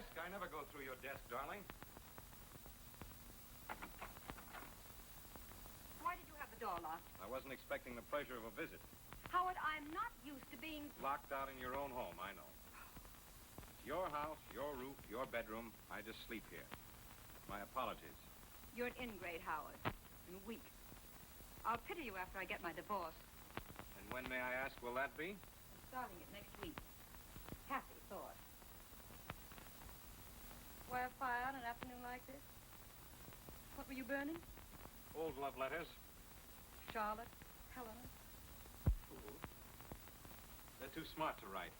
desk? I never go through your desk, darling. Why did you have the door locked? I wasn't expecting the pleasure of a visit. Howard, I'm not used to being... Locked out in your own home, I know. It's your house, your roof, your bedroom. I just sleep here. My apologies. You're an ingrate, Howard, and weak. I'll pity you after I get my divorce. And when, may I ask, will that be? I'm starting it next week. Happy thought. Why a fire on an afternoon like this? What were you burning? Old love letters. Charlotte, Helena. Fool. They're too smart to write.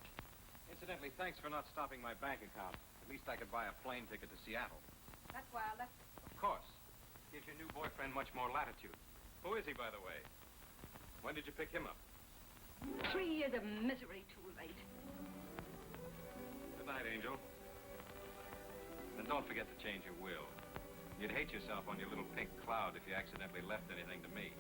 Incidentally, thanks for not stopping my bank account. At least I could buy a plane ticket to Seattle. That's why I left it. Of course. Gives your new boyfriend much more latitude. Who is he, by the way? When did you pick him up? 3 years of misery too late. Good night, Angel. And don't forget to change your will. You'd hate yourself on your little pink cloud if you accidentally left anything to me.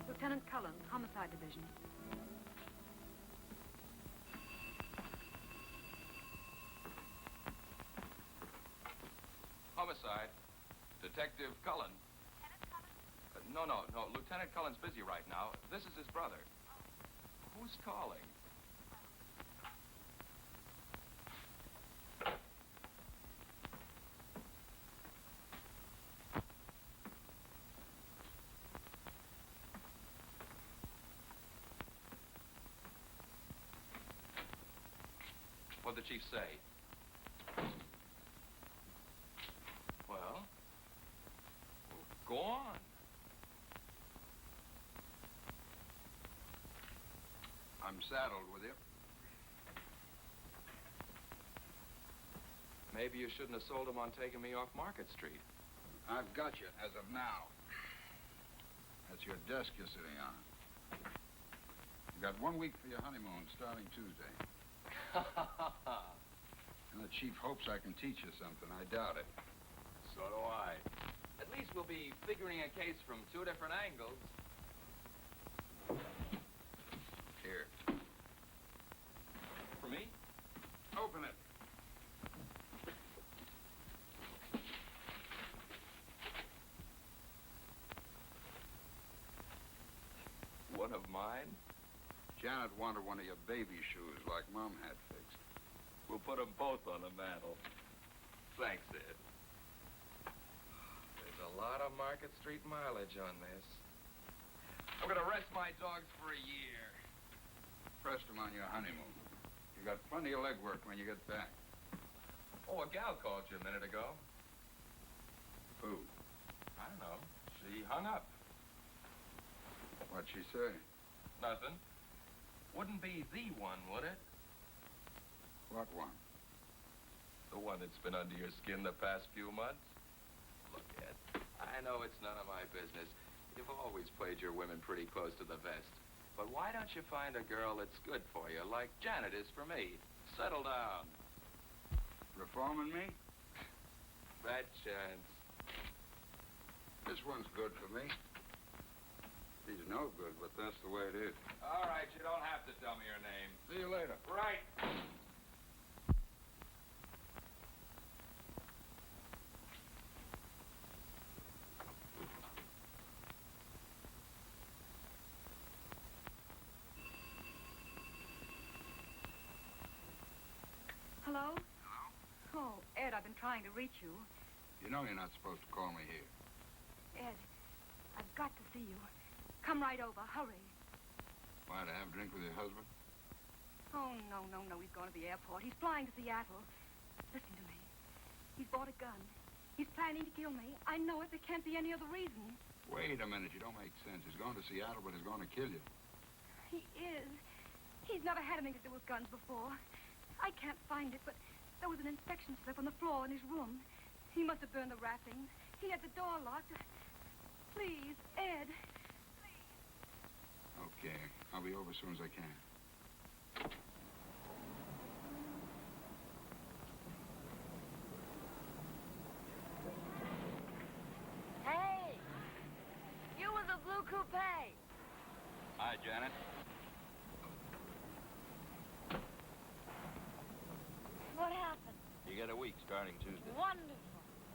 Lieutenant Cullen, Homicide Division. Homicide. Detective Cullen. Lieutenant Cullen? No. Lieutenant Cullen's busy right now. This is his brother. Who's calling? What'd the chief say? Well, go on. I'm saddled with you. Maybe you shouldn't have sold him on taking me off Market Street. I've got you as of now. That's your desk you're sitting on. You've got 1 week for your honeymoon, starting Tuesday. And the chief hopes I can teach you something. I doubt it. So do I. At least we'll be figuring a case from 2 different angles. Here. For me? Open it. One of mine? Janet wanted one of your baby shoes like Mom had fixed. We'll put them both on the mantel. Thanks, Ed. There's a lot of Market Street mileage on this. I'm gonna rest my dogs for a year. Rest them on your honeymoon. You got plenty of legwork when you get back. Oh, a gal called you a minute ago. Who? I don't know. She hung up. What'd she say? Nothing. Wouldn't be the one, would it? What one? The one that's been under your skin the past few months? Look, Ed, I know it's none of my business. You've always played your women pretty close to the vest. But why don't you find a girl that's good for you, like Janet is for me? Settle down. Reforming me? That chance. This one's good for me. She's no good, but that's the way it is. All right, you don't have to tell me your name. See you later. Right. Hello? Oh, Ed, I've been trying to reach you. You know you're not supposed to call me here. Ed, I've got to see you. Come right over. Hurry. Why, to have a drink with your husband? Oh, no. He's going to the airport. He's flying to Seattle. Listen to me. He's bought a gun. He's planning to kill me. I know it. There can't be any other reason. Wait a minute. You don't make sense. He's going to Seattle, but he's going to kill you. He is. He's never had anything to do with guns before. find it, but there was an inspection slip on the floor in his room. He must have burned the wrappings. He had the door locked. Please, Ed. Okay. I'll be over as soon as I can. Hey! You with the blue coupe. Hi, Janet. What happened? You get a week starting Tuesday. Wonderful.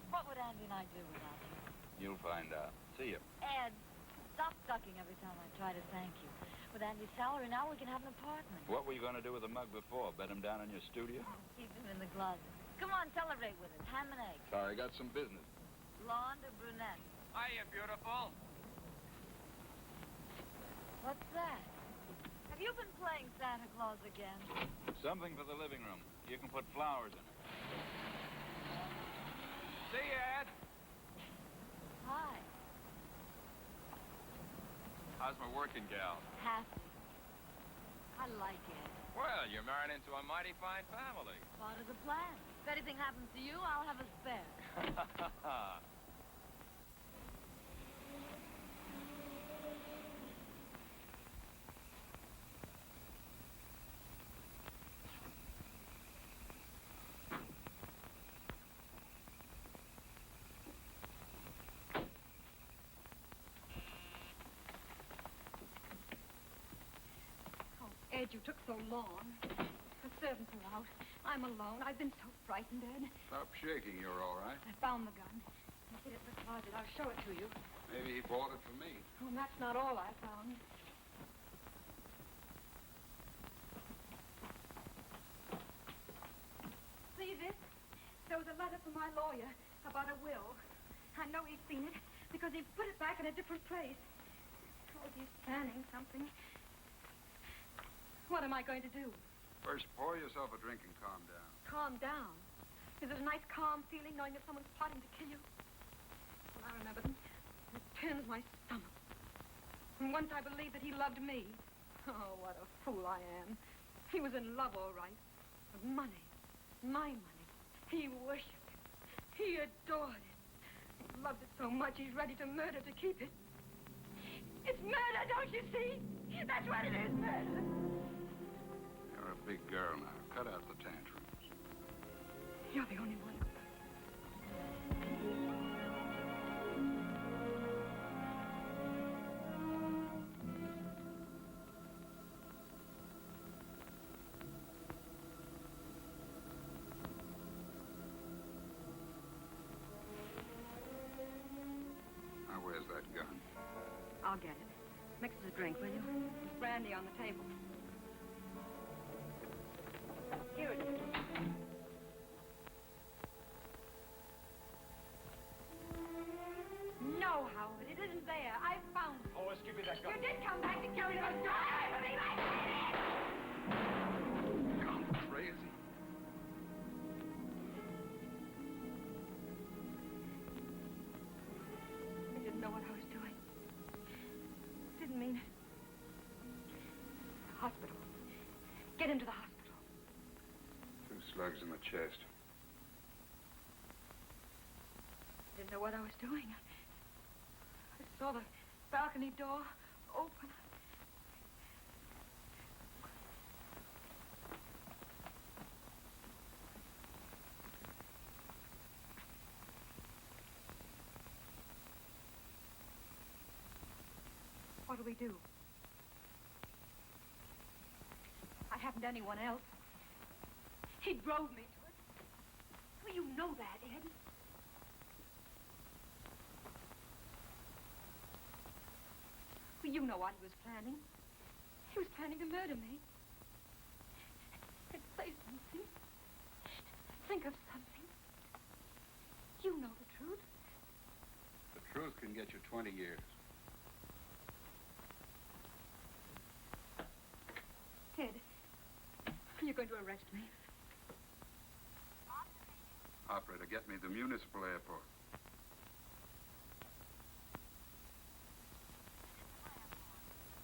What would Andy and I do without you? You'll find out. See you. Ed, stop ducking every time I try to thank you. With Andy's salary now, we can have an apartment. What were you going to do with the mug before? Bet him down in your studio? Keep him in the closet. Come on, celebrate with us. Ham and eggs. Sorry, I got some business. Blonde or brunette? Hiya, beautiful. What's that? Have you been playing Santa Claus again? Something for the living room. You can put flowers in it. See you, Ed. Hi. How's my working gal? Happy. I like it. Well, you're married into a mighty fine family. Part of the plan. If anything happens to you, I'll have a spare. Oh, Ed, you took so long. The servants are out. I'm alone. I've been so frightened, Ed. Stop shaking. You're all right. I found the gun. I hid it in the closet. I'll show it to you. Maybe he bought it for me. Oh, and that's not all I found. See this? There was a letter from my lawyer about a will. I know he's seen it because he put it back in a different place. Oh, he's planning something. What am I going to do? First, pour yourself a drink and calm down. Calm down. Is it a nice, calm feeling knowing that someone's plotting to kill you? When I remember them, it turns my stomach. And once I believed that he loved me. Oh, what a fool I am. He was in love, all right. With money. My money. He worshipped it. He adored it. He loved it so much he's ready to murder to keep it. It's murder, don't you see? That's what it is, murder. You're a big girl now. Cut out the tantrums. You're the only one. Now, where's that gun? I'll get it. Mix us a drink, will you? There's brandy on the table. Here it is. No, Howard, it isn't there. I found it. Oh, give me that gun. You did come back to kill me, but you're Gone crazy. I didn't know what I was doing. Didn't mean it. Hospital. Get him to the hospital. 2 slugs in the chest. Didn't know what I was doing. I saw the balcony door open. What do we do? I haven't anyone else. He drove me to it. Well, you know that, Ed. Well, you know what he was planning. He was planning to murder me. And say something. Think of something. You know the truth. The truth can get you 20 years. Ed, you're going to arrest me. Operator, get me the municipal airport.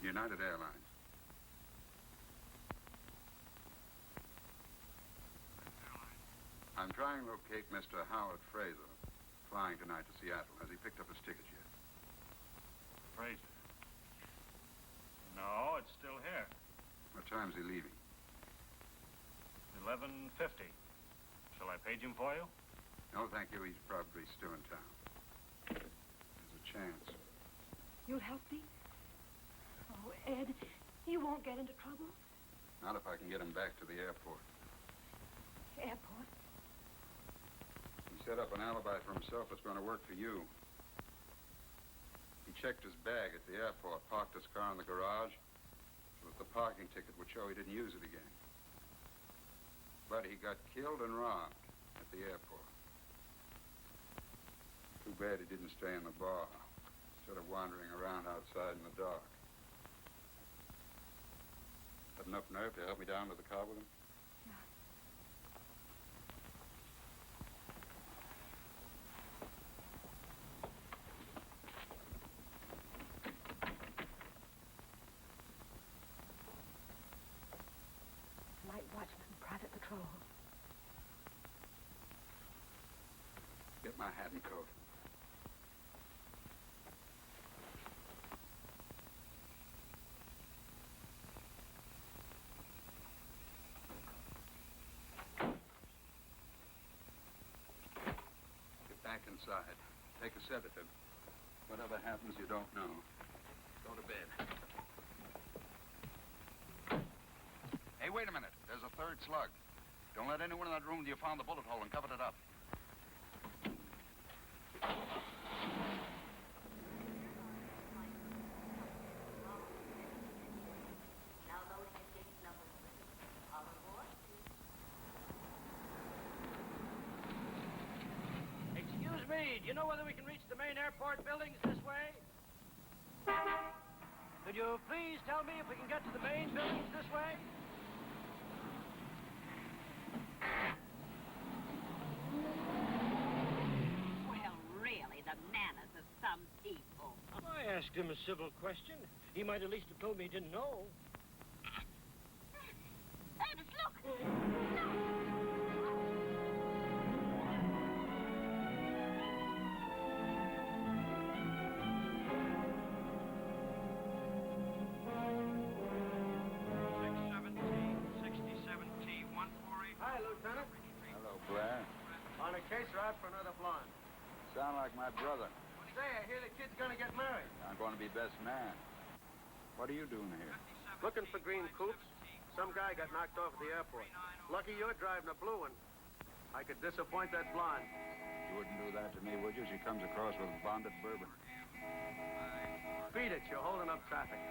United Airlines. I'm trying to locate Mr. Howard Fraser, flying tonight to Seattle. Has he picked up his ticket yet? Fraser. No, it's still here. What time's he leaving? 11:50. Shall I page him for you? No, thank you. He's probably still in town. There's a chance. You'll help me? Oh, Ed, you won't get into trouble. Not if I can get him back to the airport. Airport? He set up an alibi for himself that's going to work for you. He checked his bag at the airport, parked his car in the garage, so that the parking ticket would show he didn't use it again. But he got killed and robbed at the airport. Too bad he didn't stay in the bar, instead of wandering around outside in the dark. Had enough nerve to help me down to the car with him? Night watchman, private patrol. Get my hat and coat. Get back inside. Take a sedative. Whatever happens, you don't know. Go to bed. Hey, wait a minute. There's a third slug. Don't let anyone in that room till you found the bullet hole and covered it up. Excuse me, do you know whether we can reach the main airport buildings this way? Could you please tell me if we can get to the main buildings this way? Well, really, the manners of some people. I asked him a civil question. He might at least have told me he didn't know. Ernest, look! Hi, Lieutenant. Hello, Blair. On a case ride for another blonde. Sound like my brother. Say, I hear the kid's gonna get married. I'm going to be best man. What are you doing here? Looking for green coupes. Some guy got knocked off at the airport. Lucky you're driving a blue one. I could disappoint that blonde. You wouldn't do that to me, would you? She comes across with bonded bourbon. Beat it, you're holding up traffic.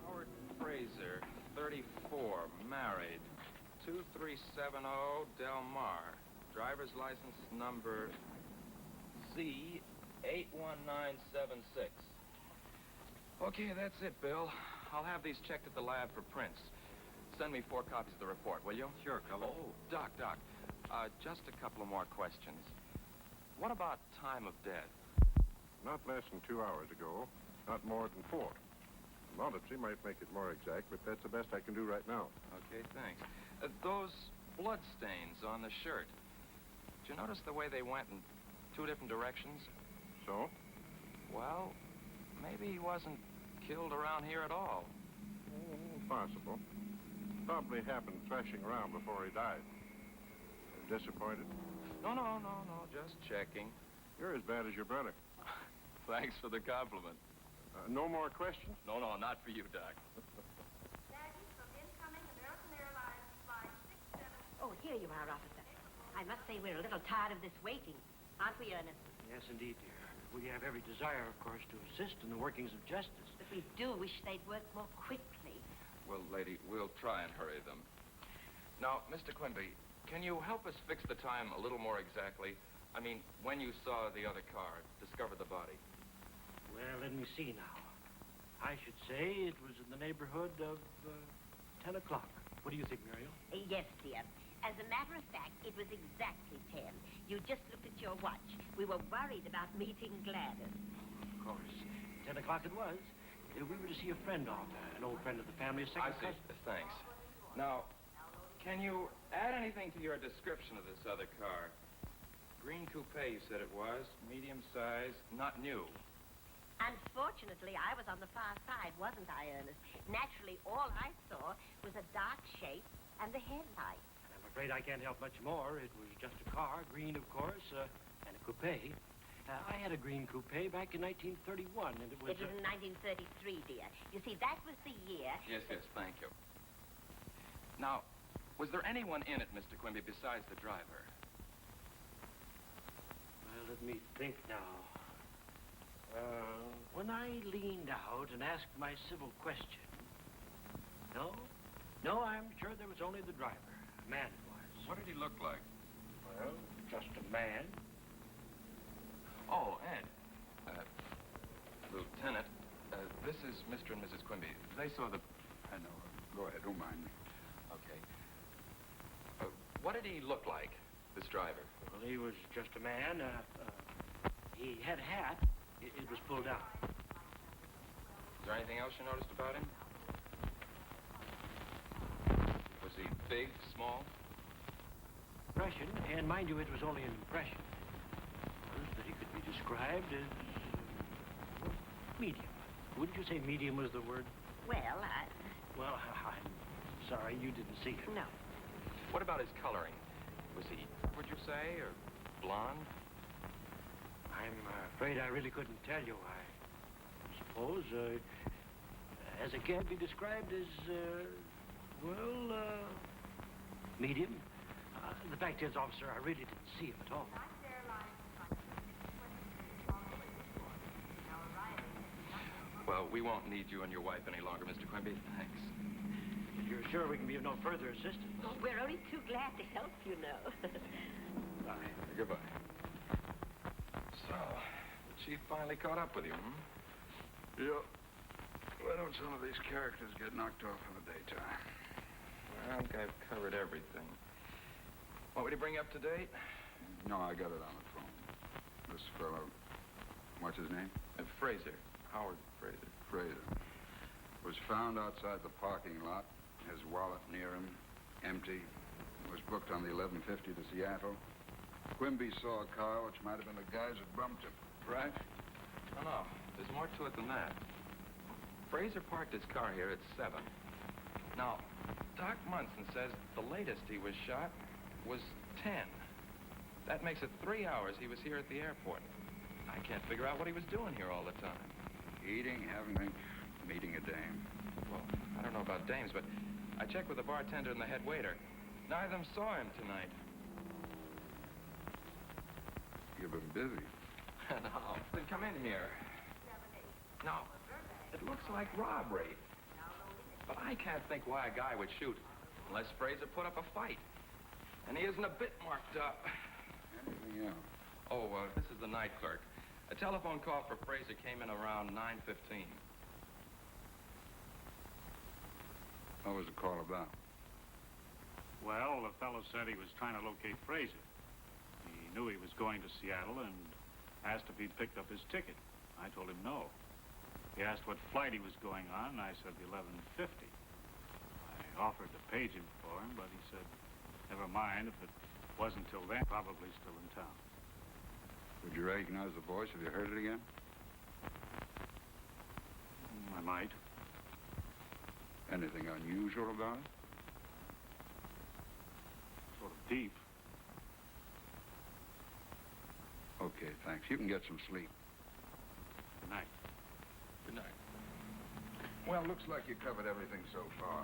Howard Fraser, 34, married, 2370 Del Mar. Driver's license number Z81976. Okay, that's it, Bill. I'll have these checked at the lab for prints. Send me 4 copies of the report, will you? Sure, Cullen. Oh, Doc. Just a couple of more questions. What about time of death? Not less than 2 hours ago, not more than 4. An autopsy might make it more exact, but that's the best I can do right now. Okay, thanks. Those blood stains on the shirt. Did you notice the way they went in 2 different directions? So? Well, maybe he wasn't killed around here at all. Possible. probably happened thrashing around before he died. Disappointed? No, just checking. You're as bad as your brother. Thanks for the compliment. No more questions? No, not for you, Doc. Oh, here you are, officer. I must say we're a little tired of this waiting. Aren't we, Ernest? Yes, indeed, dear. We have every desire, of course, to assist in the workings of justice. But we do wish they'd work more quickly. Well, lady, we'll try and hurry them. Now, Mr. Quimby, can you help us fix the time a little more exactly? I mean, when you saw the other car, discovered the body. Well, let me see now. I should say it was in the neighborhood of 10 o'clock. What do you think, Muriel? Yes, dear. As a matter of fact, it was exactly 10. You just looked at your watch. We were worried about meeting Gladys. Of course. 10 o'clock it was. We were to see a friend of, an old friend of the family, a second I see. cousin. Thanks. Now, can you add anything to your description of this other car? Green coupe, you said it was. Medium size, not new. Unfortunately, I was on the far side, wasn't I, Ernest? Naturally, all I saw was a dark shape and the headlight. And I'm afraid I can't help much more. It was just a car, green, of course, and a coupe. I had a green coupe back in 1931, and it was... It was in 1933, dear. You see, that was the year... Yes, thank you. Now, was there anyone in it, Mr. Quimby, besides the driver? Well, let me think now. When I leaned out and asked my civil question... No, I'm sure there was only the driver. A man it was. What did he look like? Well, just a man. Oh, Ed. Lieutenant, this is Mr. and Mrs. Quimby. They saw the... I know. Go ahead. Don't mind me. Okay. What did he look like, this driver? Well, he was just a man. He had a hat. It was pulled down. Is there anything else you noticed about him? Was he big, small? Impression, and mind you, it was only an impression, was that he could be described as medium. Wouldn't you say medium was the word? Well, Well, I'm sorry you didn't see him. No. What about his coloring? Was he, would you say, or blonde? I'm afraid I really couldn't tell you. I suppose, as it can be described as, medium. The fact is, officer, I really didn't see him at all. Well, we won't need you and your wife any longer, Mr. Quimby. Thanks. You're sure we can be of no further assistance? Oh, we're only too glad to help, you know. Bye. Goodbye. So, the chief finally caught up with you, hmm? Yep. Why don't some of these characters get knocked off in the daytime? Well, I think I've covered everything. Want me to bring you up to date? No, I got it on the phone. This fellow, what's his name? Fraser. Howard Fraser. Fraser. Was found outside the parking lot. His wallet near him, empty. Was booked on the 11:50 to Seattle. Quimby saw a car, which might have been the guy's that bumped him. Right? No. There's more to it than that. Fraser parked his car here at 7. Now, Doc Munson says the latest he was shot was 10. That makes it 3 hours he was here at the airport. I can't figure out what he was doing here all the time. Eating, having, meeting a dame. Well, I don't know about dames, but I checked with the bartender and the head waiter. Neither of them saw him tonight. You've been busy. No. Then come in here. No. It looks like robbery. But I can't think why a guy would shoot unless Fraser put up a fight. And he isn't a bit marked up. Anything else? Oh, this is the night clerk. A telephone call for Fraser came in around 9:15. What was the call about? Well, the fellow said he was trying to locate Fraser. He knew he was going to Seattle and asked if he'd picked up his ticket. I told him no. He asked what flight he was going on, and I said the 11:50. I offered to page him for him, but he said, never mind, if it wasn't till then, probably still in town. Would you recognize the voice? Have you heard it again? I might. Anything unusual about it? sort of deep. Okay, thanks. You can get some sleep. Good night. Good night. Well, looks like you covered everything so far.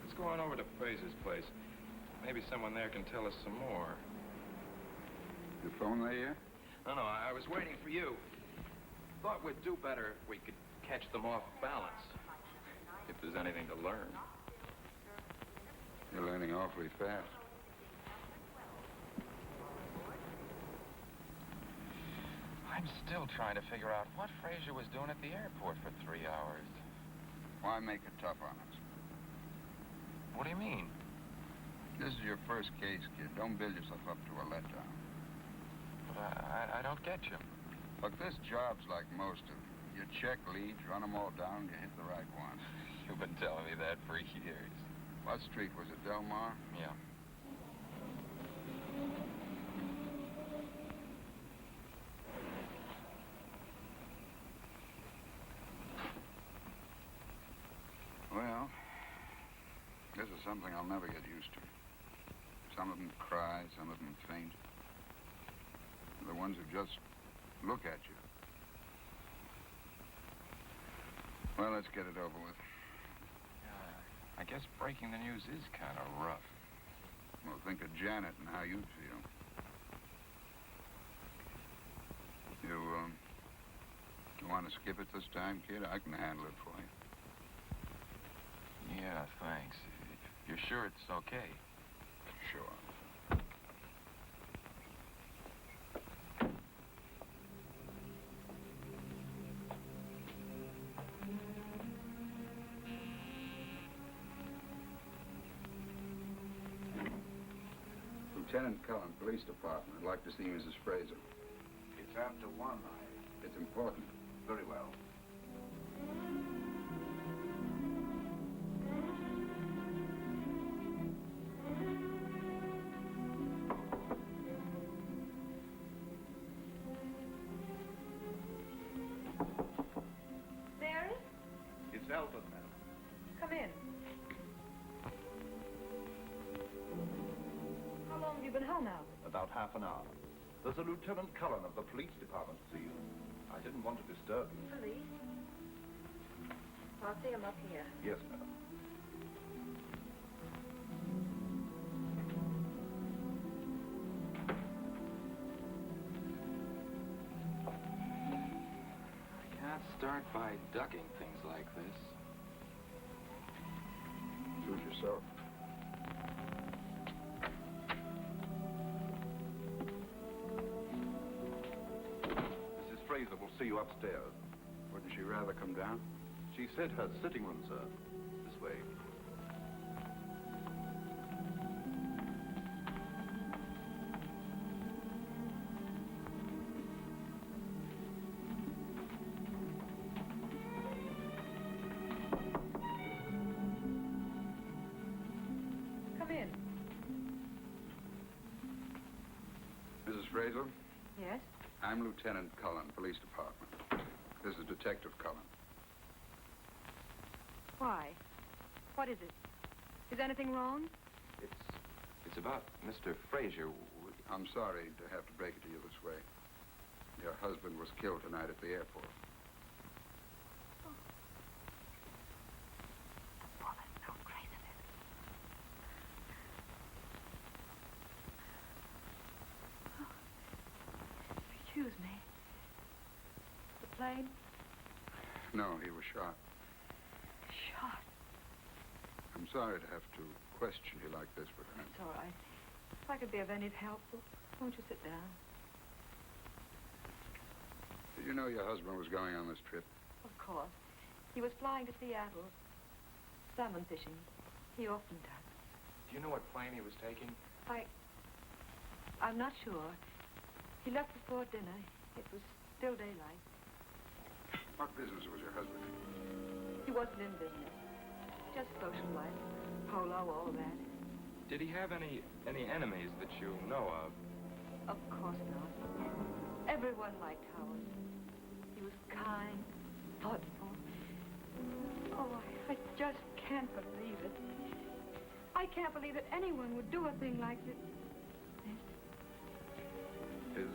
Let's go on over to Fraser's place. Maybe someone there can tell us some more. Your phone there yet? No, I was waiting for you. Thought we'd do better if we could catch them off balance. If there's anything to learn. You're learning awfully fast. I'm still trying to figure out what Fraser was doing at the airport for 3 hours. Why make it tough on us? What do you mean? This is your first case, kid. Don't build yourself up to a letdown. But I don't get you. Look, this job's like most of them. You check leads, run them all down, you hit the right one. You've been telling me that for years. What street was it, Del Mar? Yeah. Well, this is something I'll never get used to. Some of them cry, some of them faint. The ones who just look at you. Well, let's get it over with. I guess breaking the news is kind of rough. Well, think of Janet and how you'd feel. You want to skip it this time, kid? I can handle it for you. Yeah, thanks. You're sure it's okay? Sure. Lieutenant Cullen, Police Department. I'd like to see Mrs. Fraser. It's after 1. It's important. Very well. Mary, It's Elton, madam. come in. How long have you been home now? About half an hour. There's a Lieutenant Cullen of the police department to see you. I didn't want to disturb you. Police? I'll see him up here. Yes, madam. I can't start by ducking things like this. Suit yourself. Mrs. Fraser will see you upstairs. Wouldn't she rather come down? She said her sitting room, sir. This way. Come in. Mrs. Fraser, Yes? I'm Lieutenant Cullen, Police Department. This is Detective Cullen. Why? What is it? Is anything wrong? It's about Mr. Fraser. I'm sorry to have to break it to you this way. Your husband was killed tonight at the airport. Excuse me. The plane? No, he was shot. Shot. I'm sorry to have to question you like this, but It's all right. If I could be of any help, won't you sit down? did you know your husband was going on this trip? Of course. He was flying to Seattle. Salmon fishing. He often does. Do you know what plane he was taking? I'm not sure. He left before dinner. It was still daylight. What business was your husband in? He wasn't in business. Just social life. Polo, all that. Did he have any enemies that you know of? Of course not. Everyone liked Howard. He was kind, thoughtful. Oh, I just can't believe it. I I can't believe that anyone would do a thing like this. His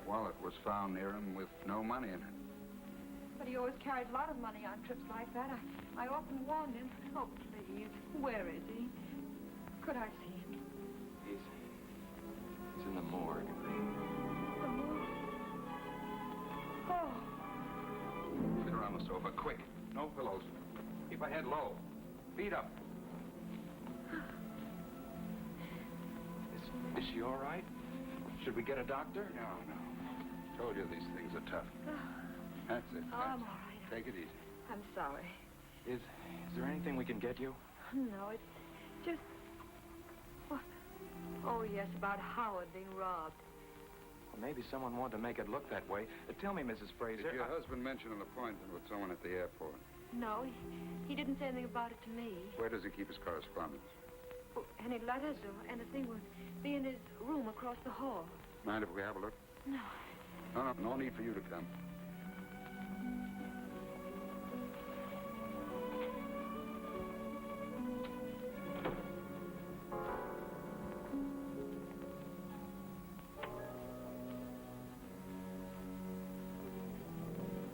wallet was found near him with no money in it. But he always carries a lot of money on trips like that. I often warned him. Oh, please. Where is he? Could I see him? He's in the morgue. The moon. Oh. Sit around the sofa, quick. No pillows. Keep a head low. Feet up. Is she all right? Should we get a doctor? No. Told you these things are tough. That's it. Oh, I'm all right. Take it easy. I'm sorry. Is there anything we can get you? No, it's just... Oh, yes, about Howard being robbed. Well, maybe someone wanted to make it look that way. Tell me, Mrs. Fraser. Did your husband mention an appointment with someone at the airport? No, he didn't say anything about it to me. Where does he keep his correspondence? Oh, any letters or anything would be in his room across the hall. Mind if we have a look? No. No need for you to come.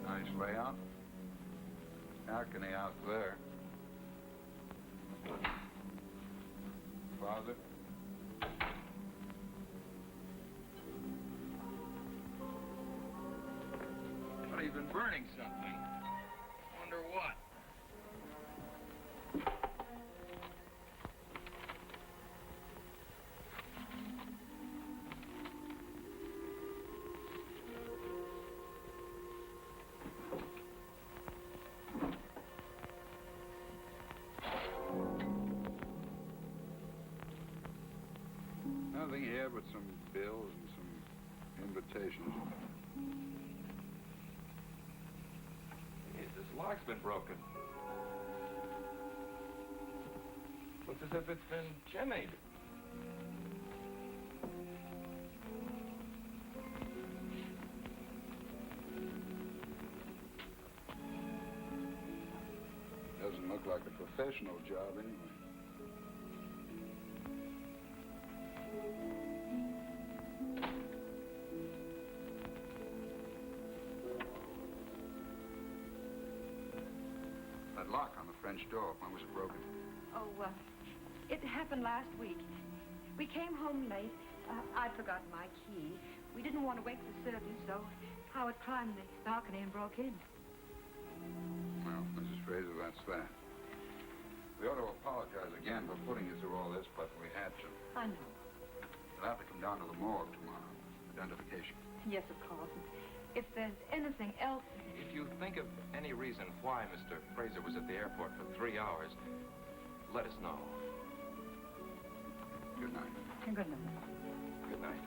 Nice layout. Balcony out there. Closet. Well, he's been burning something. Wonder what? Nothing here but some bills and some invitations. This lock's been broken. Looks as if it's been jimmied. Doesn't look like a professional job anyway. That lock on the French door, when was it broken? Oh, it happened last week. We came home late. I'd forgotten my key. We didn't want to wake the servants, so Howard climbed the balcony and broke in. Well, Mrs. Fraser, that's that. We ought to apologize again for putting you through all this, but we had to. I know. You'll have to come down to the morgue tomorrow. Identification. Yes, of course. If there's anything else... If you think of any reason why Mr. Fraser was at the airport for 3 hours, let us know. Good night. Good night. Good night.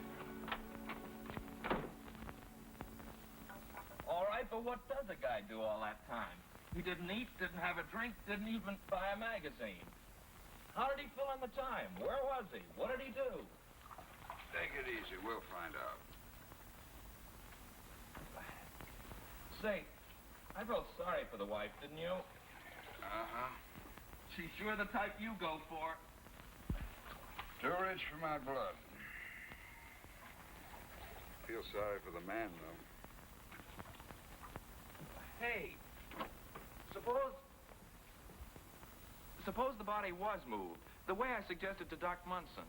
All right, but what does a guy do all that time? He didn't eat, didn't have a drink, didn't even buy a magazine. How did he fill in the time? Where was he? What did he do? Take it easy. We'll find out. Say, I felt sorry for the wife, didn't you? Uh-huh. She's sure the type you go for. Too rich for my blood. Feel sorry for the man, though. Hey, suppose the body was moved, the way I suggested to Doc Munson.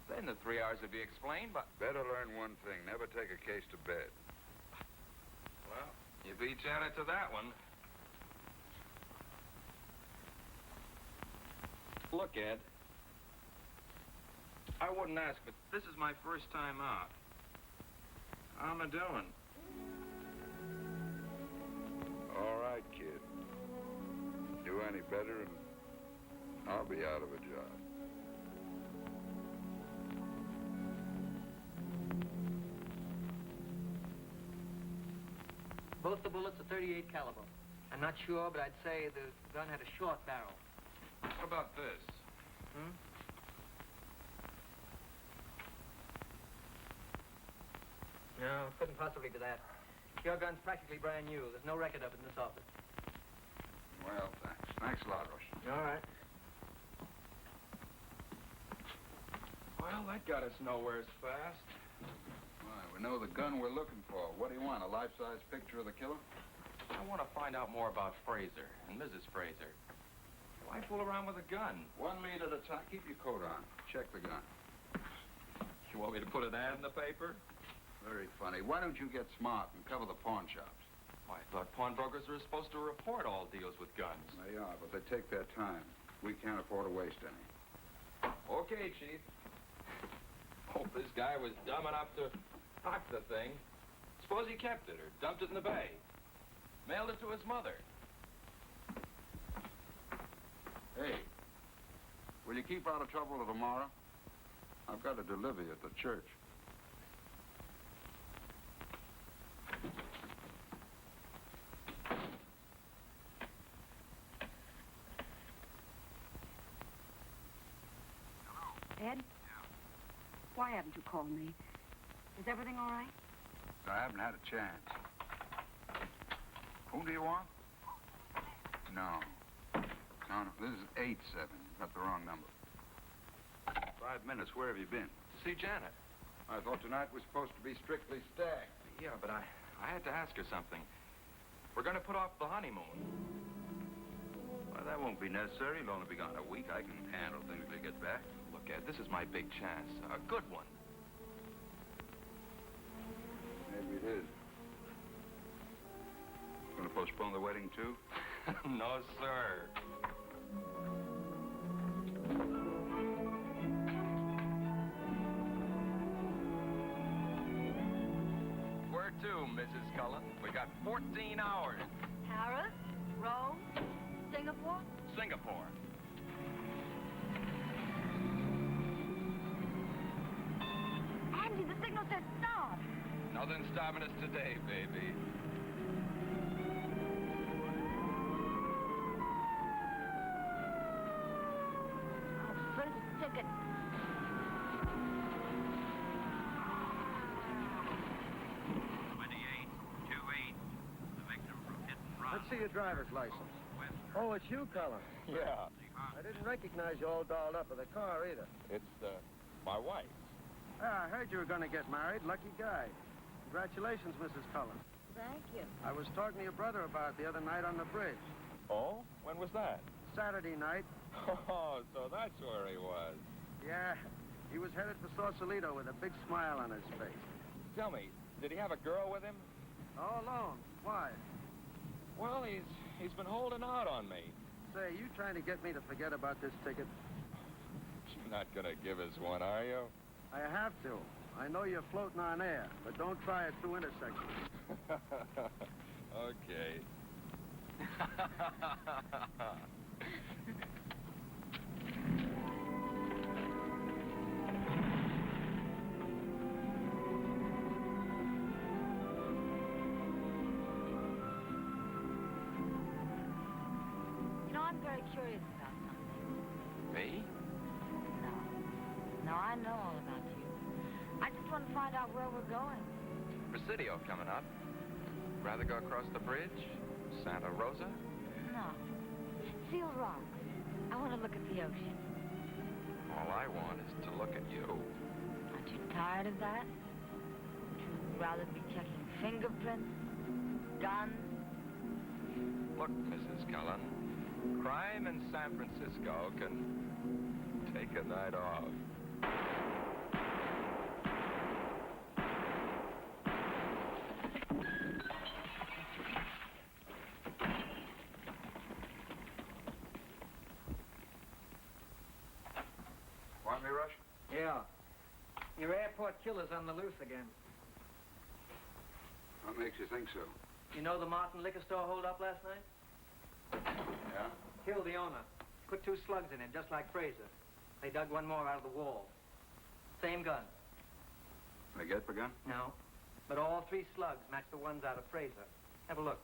Then the 3 hours would be explained, but... Better learn one thing. Never take a case to bed. Well, you beat Janet to that one. Look, Ed. I wouldn't ask, but this is my first time out. How am I doing? All right, kid. Do any better, and I'll be out of a job. Both the bullets are .38 caliber. I'm not sure, but I'd say the gun had a short barrel. What about this? Hmm? No, couldn't possibly be that. Your gun's practically brand new. There's no record of it in this office. Well, thanks. Thanks a lot, Rush. All right. Well, that got us nowhere fast. Why, we know the gun we're looking for. What do you want, a life-size picture of the killer? I want to find out more about Fraser and Mrs. Fraser. Why fool around with a gun? 1 lead at a time. Keep your coat on. Check the gun. You want me to put an ad in the paper? Very funny. Why don't you get smart and cover the pawn shops? Well, I thought pawnbrokers were supposed to report all deals with guns. They are, but they take their time. We can't afford to waste any. Okay, Chief. Hope this guy was dumb enough to pack the thing. Suppose he kept it or dumped it in the bay. Mailed it to his mother. Hey, will you keep out of trouble till tomorrow? I've got to deliver you at the church. Ed? Why haven't you called me? Is everything all right? I haven't had a chance. Who do you want? No. No, this is 87. You've got the wrong number. 5 minutes. Where have you been? To see Janet. I thought tonight was supposed to be strictly stag. Yeah, but I had to ask her something. We're going to put off the honeymoon. Well, that won't be necessary. It'll only be gone a week. I can handle things till you get back. Look, Ed, this is my big chance. A good one. Maybe it is. Going to postpone the wedding, too? No, sir. Where to, Mrs. Cullen? We got 14 hours. Paris, Rome, Singapore. Singapore. Andy, the signal says stop. Nothing's stopping us today, baby. First ticket. Let's see your driver's license. Oh, it's you, Cullen. Yeah. I didn't recognize you all dolled up with a car either. It's, my wife. Ah, I heard you were going to get married. Lucky guy. Congratulations, Mrs. Cullen. Thank you. I was talking to your brother about it the other night on the bridge. Oh? When was that? Saturday night. Oh, so that's where he was. Yeah, he was headed for Sausalito with a big smile on his face. Tell me, did he have a girl with him? All alone. Why? Well, he's been holding out on me. Say, you trying to get me to forget about this ticket? You're not gonna give us one, are you? I have to. I know you're floating on air, but don't try it through intersections. Okay. You know, I'm very curious about something. Me? No, I know all about you. I just want to find out where we're going. Presidio coming up. Rather go across the bridge? Santa Rosa? No. Seal Rock. I want to look at the ocean. All I want is to look at you. Aren't you tired of that? Would you rather be checking fingerprints? Guns? Look, Mrs. Cullen, crime in San Francisco can take a night off. Want me, Rush? Yeah. Your airport killer's on the loose again. What makes you think so? You know the Martin liquor store hold-up last night? Yeah? Killed the owner. Put 2 slugs in him, just like Fraser. They dug one more out of the wall. Same gun. They get the gun? No. But all 3 slugs match the ones out of Fraser. Have a look.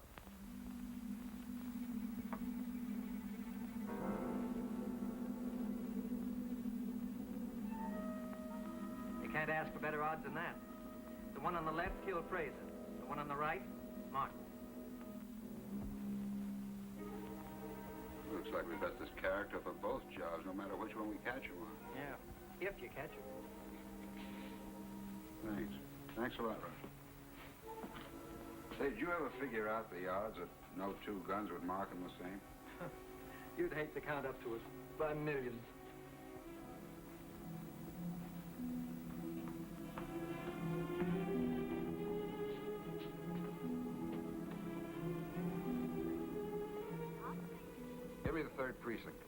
You can't ask for better odds than that. The one on the left killed Fraser. The one on the right, Martin. Looks like we've got this character for both jobs, no matter which one we catch him on. Yeah. If you catch her. Thanks. Thanks a lot, Rush. Say, did you ever figure out the odds that no two guns would mark them the same? You'd hate to count up to it by millions. Give me the 3rd precinct.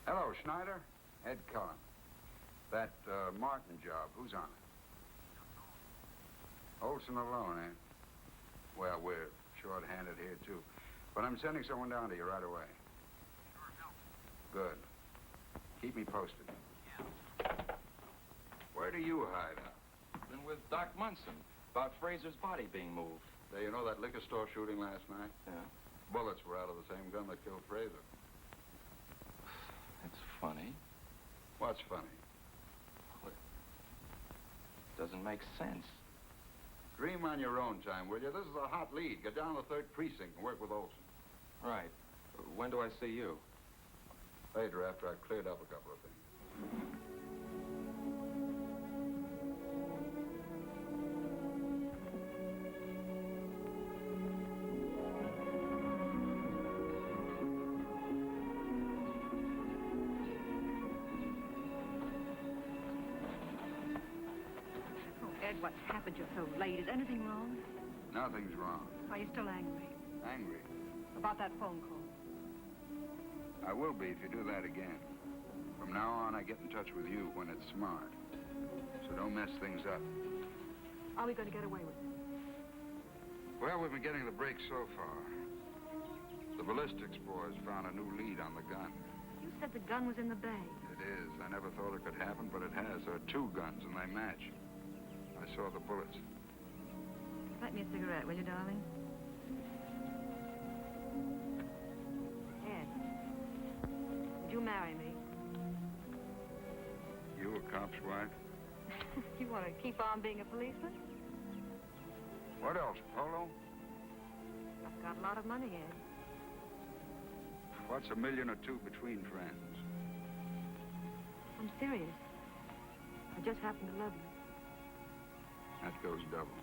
Hello, Schneider. Ed Cullen. That Martin job, who's on it? Olson alone, eh? Well, we're short-handed here, too. But I'm sending someone down to you right away. Good. Keep me posted. Where do you hide out? Been with Doc Munson about Fraser's body being moved. Say, you know that liquor store shooting last night? Yeah. Bullets were out of the same gun that killed Fraser. It's funny. What's funny? Well, it doesn't make sense. Dream on your own time, will you? This is a hot lead. Get down to the 3rd precinct and work with Olson. Right. When do I see you? Later, after I've cleared up a couple of things. Ed, what's happened? You're so late. Is anything wrong? Nothing's wrong. Are you still angry? Angry? About that phone call? I will be if you do that again. From now on, I get in touch with you when it's smart. So don't mess things up. Are we going to get away with it? Well, we've been getting the break so far. The ballistics boys found a new lead on the gun. You said the gun was in the bag. It is. I never thought it could happen, but it has. There are 2 guns, and they match. I saw the bullets. Light me a cigarette, will you, darling? Ed, would you marry me? You a cop's wife? You want to keep on being a policeman? What else, Polo? I've got a lot of money, Ed. What's $1 million or 2 between friends? I'm serious. I just happen to love you. That goes double.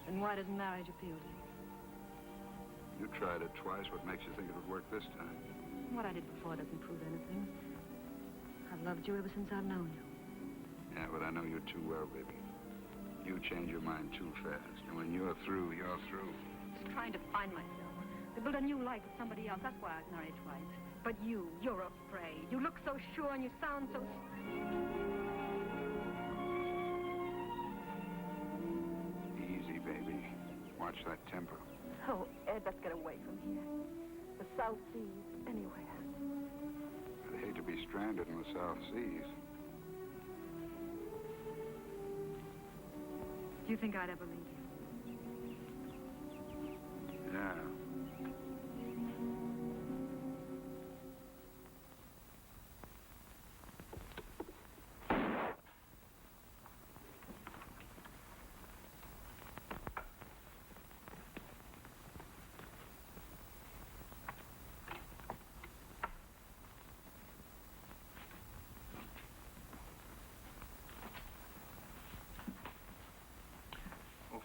Then why doesn't marriage appeal to you? You tried it twice. What makes you think it would work this time? What I did before doesn't prove anything. I've loved you ever since I've known you. Yeah, but I know you too well, baby. You change your mind too fast. And when you're through, you're through. Just trying to find myself. To build a new life with somebody else. That's why I was married twice. But you're afraid. You look so sure and you sound so... Easy, baby. Watch that temper. Oh, Ed, let's get away from here. The South Seas, anywhere. I'd hate to be stranded in the South Seas. Do you think I'd ever leave you? Yeah.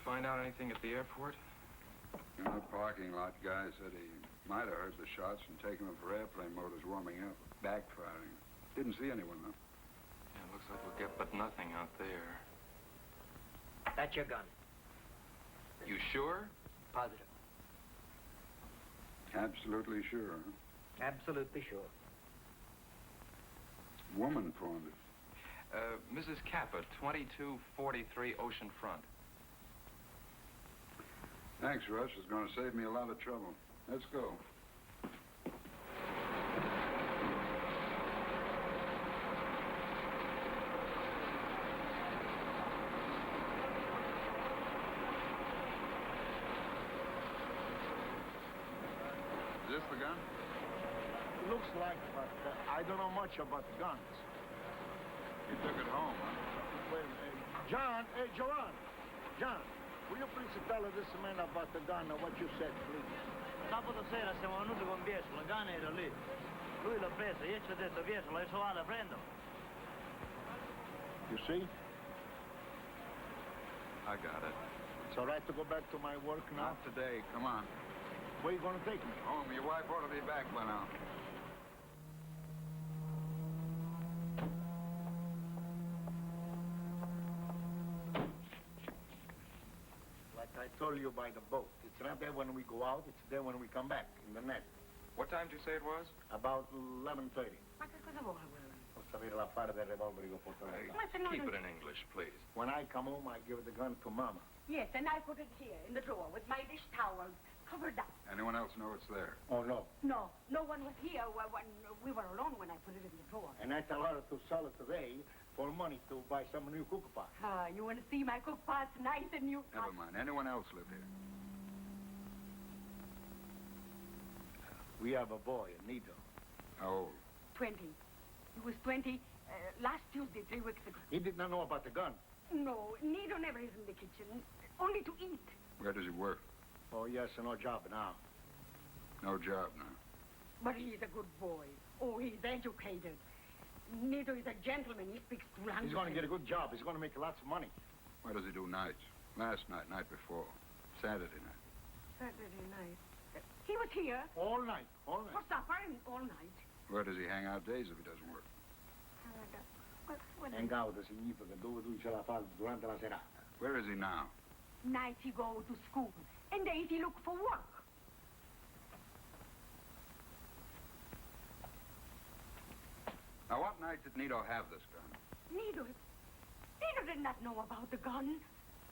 Find out anything at the airport? In the parking lot, guy said he might have heard the shots and taken them for airplane motors warming up, backfiring. Didn't see anyone, though. Yeah, looks like we'll get but nothing out there. That's your gun. You sure? Positive. Absolutely sure, huh? Absolutely sure. Woman pawned it. Mrs. Kappa, 2243 Ocean Front. Thanks, Russ. It's going to save me a lot of trouble. Let's go. Is this the gun? It looks like, but I don't know much about the guns. You took it home, huh? Wait a minute. John, hey, Joanne. John, will you please tell this man about the gun and what you said, please? Sabato sera siamo venuti con Biesco, la gana era lì. Lui l'ha preso, io ci ho detto Pietro, l'hai trovata, prendo. You see? I got it. It's all right to go back to my work now? Not today. Come on. Where you going to take me? Home. Your wife ought to be back by now. Like I told you by the boat. It's not there when we go out. It's there when we come back, in the net. What time did you say it was? About 11:30. Ma che cosa vuole, Willie? Posso avere l'affare del revolver che ho portato là. Ma se no... Keep it in English, please. When I come home, I give the gun to Mama. Yes, and I put it here in the drawer with my dish towels covered up. Anyone else know it's there? Oh, no. No, no one was here when we were alone when I put it in the drawer. And I tell her to sell it today for money to buy some new cook pot. You want to see my cook pots, nice and new? Never mind. Anyone else live here? We have a boy, Nito. How old? 20. He was 20 last Tuesday, 3 weeks ago. He did not know about the gun. No, Nido never is in the kitchen, only to eat. Where does he work? Oh, yes, no job now. No job now. But he's a good boy. Oh, he's educated. Nido is a gentleman. He speaks two languages. He's going to get a good job. He's going to make lots of money. Where does he do nights? Last night, night before. Saturday night. Saturday night. He was here. All night, all night. For supper and all night. Where does he hang out days if he doesn't work? What Hang out significa dove lui ce la fa durante la serata. Where is he now? Nights he go to school, and days he look for work. Now, what night did Nito have this gun? Nido did not know about the gun.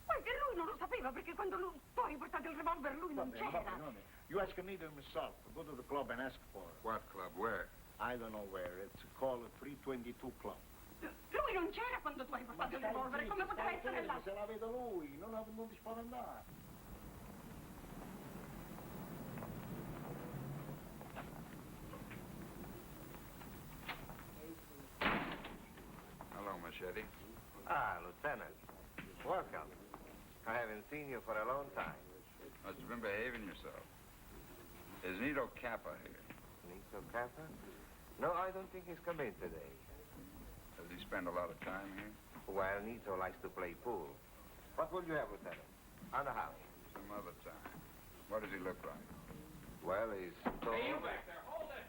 Perché lui non lo sapeva, perché quando tu hai portato il revolver lui non c'era. You ask Nito himself. Go to the club and ask for it. What club? Where? I don't know where. It's called a 322 Club. Lui non c'era quando tu hai portato il revolver, come poteva essere là? Se la vedo lui, non ti spaventare. Hello, Machete. Ah, Lieutenant. Welcome. I haven't seen you for a long time. Must have been behaving yourself. Is Nito Kappa here? Nito Kappa? No, I don't think he's come in today. Does he spend a lot of time here? Well, Nito likes to play pool. What will you have, Lieutenant? On the house? Some other time. What does he look like? Well, he's tall. Hey, you back there, hold it!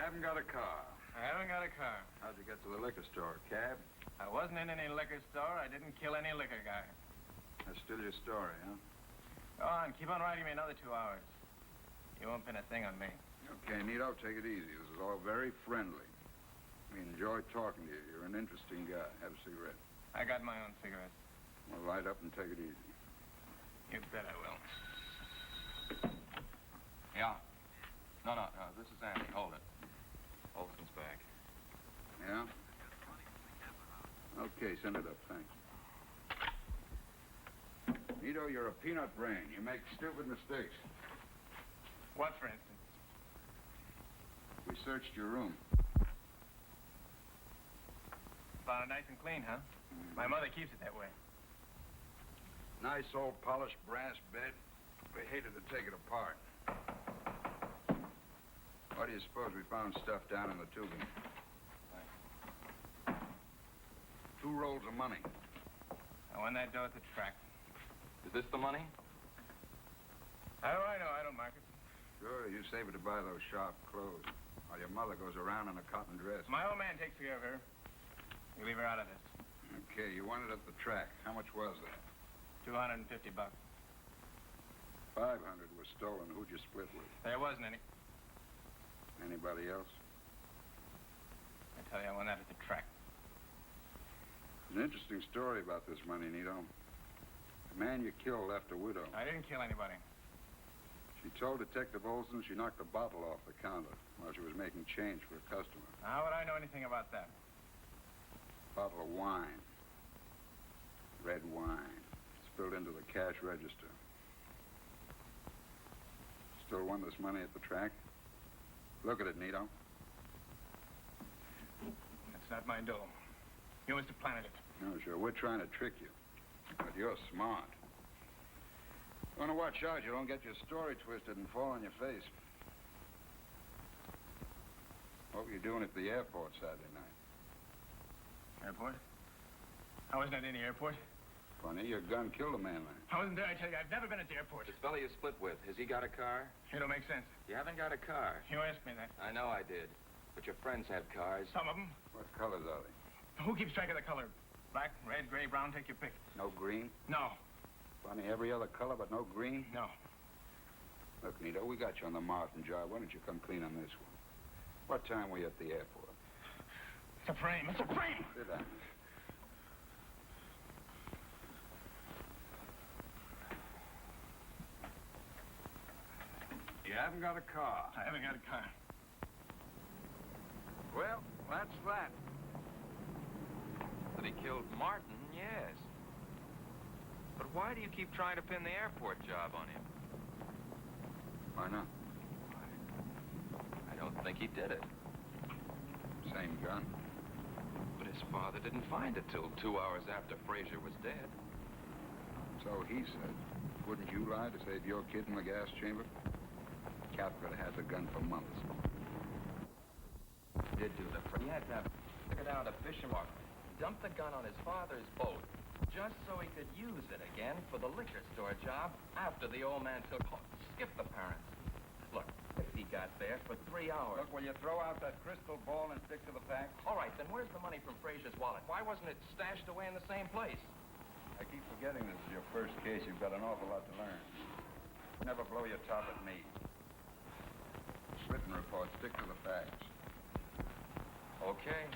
Haven't got a car. I haven't got a car. How'd you get to the liquor store? Cab? I wasn't in any liquor store. I didn't kill any liquor guy. That's still your story, huh? Go on, keep on writing me another 2 hours. You won't pin a thing on me. Okay, Nito, take it easy. This is all very friendly. We enjoy talking to you. You're an interesting guy. Have a cigarette. I got my own cigarettes. Well, light up and take it easy. You bet I will. Yeah. No. This is Andy. Hold it. Olson's back. Yeah? Okay, send it up. Thanks. Nito, you're a peanut brain. You make stupid mistakes. What, for instance? We searched your room. Found it nice and clean, huh? My mother keeps it that way. Nice old polished brass bed. We hated to take it apart. Why do you suppose we found stuff down in the tubing? 2 rolls of money. I won that dough at the track. Is this the money? How do I know? I don't mark it. Sure, you save it to buy those sharp clothes. While your mother goes around in a cotton dress. My old man takes care of her. You leave her out of this. Okay, you won it at the track. How much was that? $250. 500 was stolen. Who'd you split with? There wasn't any. Anybody else? I tell you, I won that at the track. There's an interesting story about this money, Nito. The man you killed left a widow. I didn't kill anybody. She told Detective Olson she knocked a bottle off the counter while she was making change for a customer. How would I know anything about that? Bottle of wine. Red wine. Spilled into the cash register. Still won this money at the track? Look at it, Nito. That's not my dough. You must have planted it. No, sure. We're trying to trick you. But you're smart. You want to watch out you don't get your story twisted and fall on your face. What were you doing at the airport Saturday night? Airport? I wasn't at any airport. Funny, your gun killed a man there. I wasn't there, I tell you. I've never been at the airport. This fella you split with, has he got a car? It don't make sense. You haven't got a car. You asked me that. I know I did. But your friends have cars. Some of them. What colors are they? Who keeps track of the color? Black, red, gray, brown, take your pick. No green? No. Funny, every other color but no green? No. Look, Nito, we got you on the Martin job. Why don't you come clean on this one? What time were you at the airport? It's a frame. It's a frame! Sit down. You haven't got a car. I haven't got a car. Well, that's that. That he killed Martin, yes. But why do you keep trying to pin the airport job on him? Why not? I don't think he did it. Same gun. But his father didn't find it till 2 hours after Frazier was dead. So he said. Wouldn't you lie to save your kid in the gas chamber? Cap could have had the gun for months. He did do the He had to have took it out to fish him off. Dumped the gun on his father's boat just so he could use it again for the liquor store job after the old man took off. Skip the parents. Look, if he got there for 3 hours. Look, will you throw out that crystal ball and stick to the facts? All right, then where's the money from Frazier's wallet? Why wasn't it stashed away in the same place? I keep forgetting this is your first case. You've got an awful lot to learn. Never blow your top at me. Written report. Stick to the facts. Okay.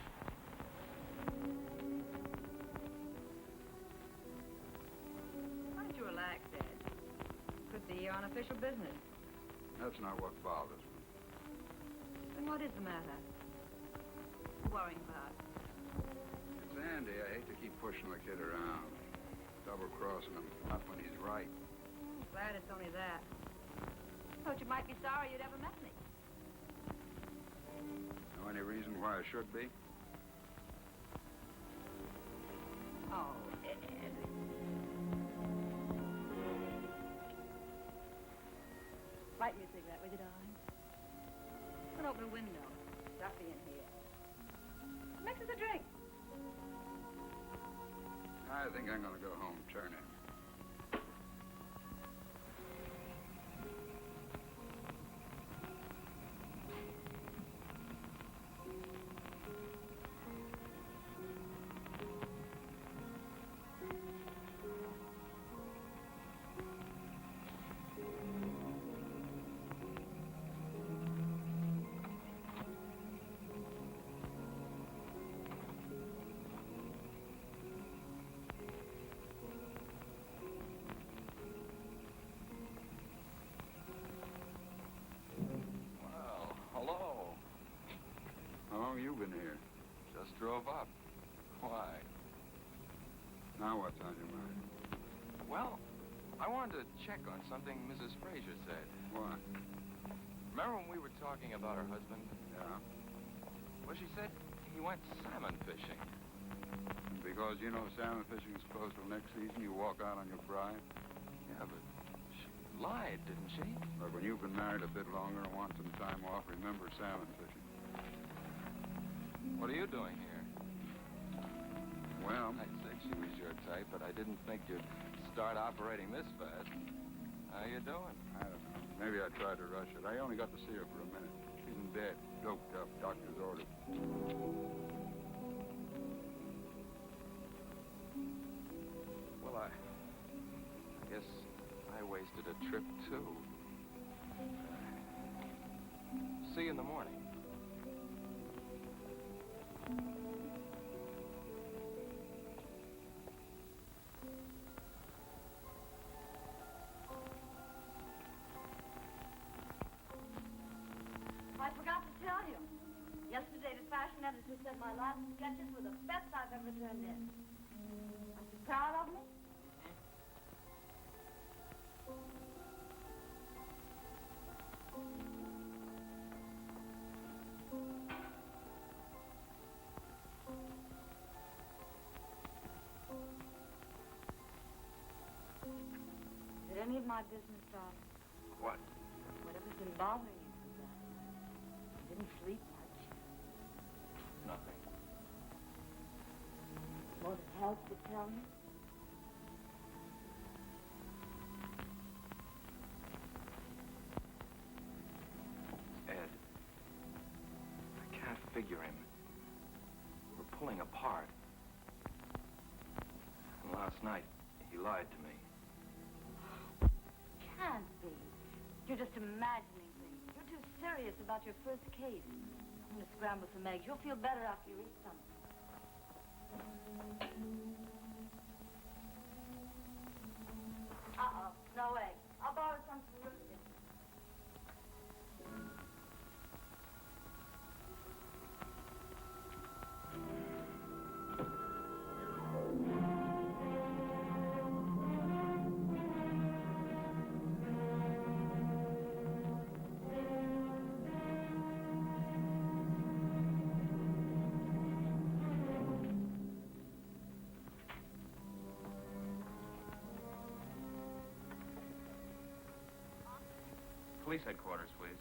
Why don't you relax, Dad? Could be unofficial business. That's not what bothers me. Then what is the matter? Worrying about? It's Andy. I hate to keep pushing the kid around. Double-crossing him. Not when he's right. Glad it's only that. Thought you might be sorry you'd ever met me. Know any reason why I should be? Oh, Ed. Light me a cigarette, will you, darling? An open window. Stuffy in here. Mix us a drink. I think I'm going to go home. Turn in. You been here? Just drove up. Why? Now what's on your mind? Well, I wanted to check on something Mrs. Frazier said. What? Remember when we were talking about her husband? Yeah. Well, she said he went salmon fishing. Because you know salmon fishing is closed till next season, you walk out on your bride? Yeah, but she lied, didn't she? But when you've been married a bit longer and want some time off, remember salmon fishing. What are you doing here? Well, airtight, but I didn't think you'd start operating this fast. How you doing? I don't know. Maybe I tried to rush it. I only got to see her for a minute. She's in bed, doped up, doctor's orders. Well, I guess I wasted a trip, too. See you in the morning. I forgot to tell you. Yesterday, the fashion editor said my last sketches were the best I've ever turned in. Are you proud of me? Is it any of my business, darling? What? Whatever's been bothering you since I didn't sleep much. Nothing. Won't it help to tell me? Ed. I can't figure him. We're pulling apart. And last night, he lied to me. Can't be. You're just imagining things. You're too serious about your first case. I'm going to scramble some eggs. You'll feel better after you eat some. Uh-oh. No eggs. I'll borrow some from Lucy. Police headquarters, please.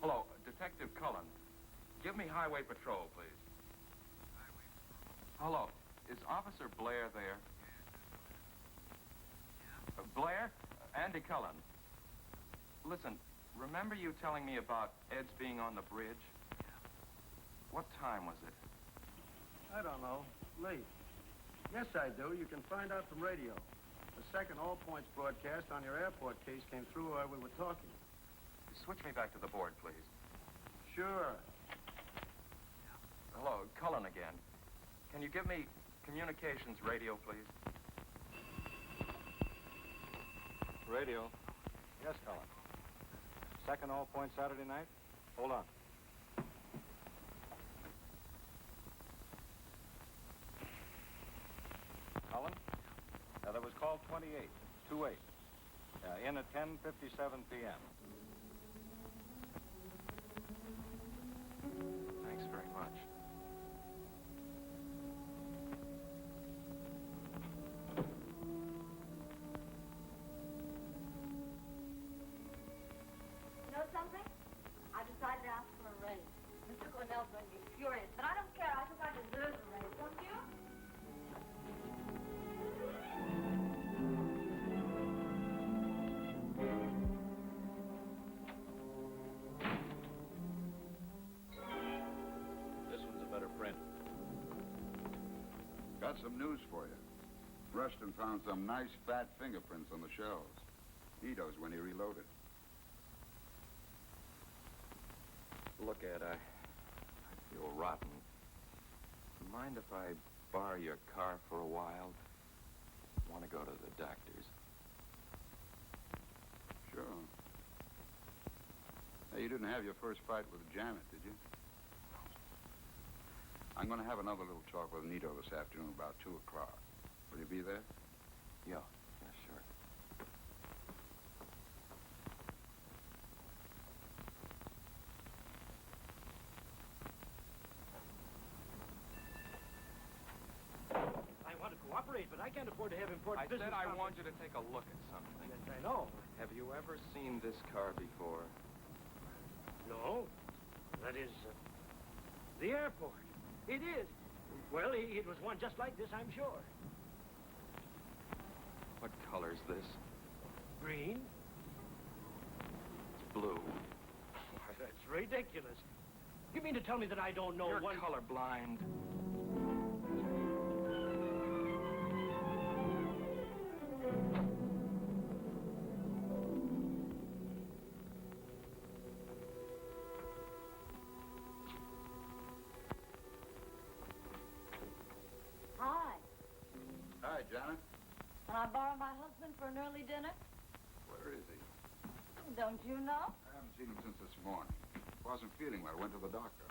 Hello, Detective Cullen. Give me Highway Patrol, please. Hello, is Officer Blair there? Blair? Andy Cullen. Listen, remember you telling me about Ed's being on the bridge? What time was it? I don't know. Late. Yes, I do. You can find out from radio. The second All Points broadcast on your airport case came through while we were talking. Switch me back to the board, please. Sure. Hello, Cullen again. Can you give me communications radio, please? Radio. Yes, Cullen. Second All Point Saturday night? Hold on. Cullen? That was call 28, 28. In at 10:57 p.m. Thanks very much. You know something? I decided to ask for a raise. Mr. Cornell's going to be furious, but I don't care. I think I deserve a raise, don't you? This one's a better print. Got some news for you. Rushton found some nice fat fingerprints on the shells. Nito's when he reloaded. Look, Ed, I feel rotten. Mind if I borrow your car for a while? Want to go to the doctor's. Sure. Hey, you didn't have your first fight with Janet, did you? I'm going to have another little talk with Nito this afternoon about 2 o'clock. Will you be there? Yeah, sure. I want to cooperate, but I can't afford to have important I business. said I want you to take a look at something. Yes, I know. Have you ever seen this car before? No. That is, the airport. It is. Well, it was one just like this, I'm sure. What color's this? Green? It's blue. Why, that's ridiculous. You mean to tell me that I don't know You're one... colorblind. Hi. Hi, Janet. Can I borrow my husband for an early dinner? Where is he? Don't you know? I haven't seen him since this morning. Wasn't feeling well. Went to the doctor.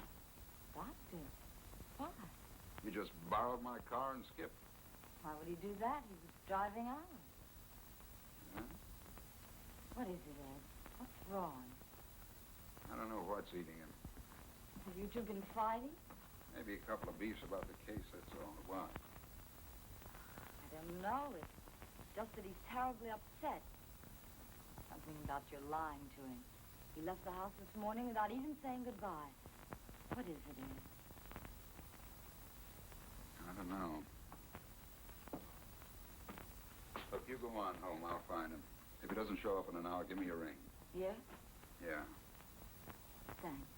Doctor? Why? He just borrowed my car and skipped. Why would he do that? He was driving out. Huh? What is it, Ed? What's wrong? I don't know what's eating him. Have you two been fighting? Maybe a couple of beefs about the case, that's all. Why? I don't know. It's just that he's terribly upset. Something about your lying to him. He left the house this morning without even saying goodbye. What is it, Ed? I don't know. Look, you go on home. I'll find him. If he doesn't show up in an hour, give me a ring. Yeah? Yeah. Thanks.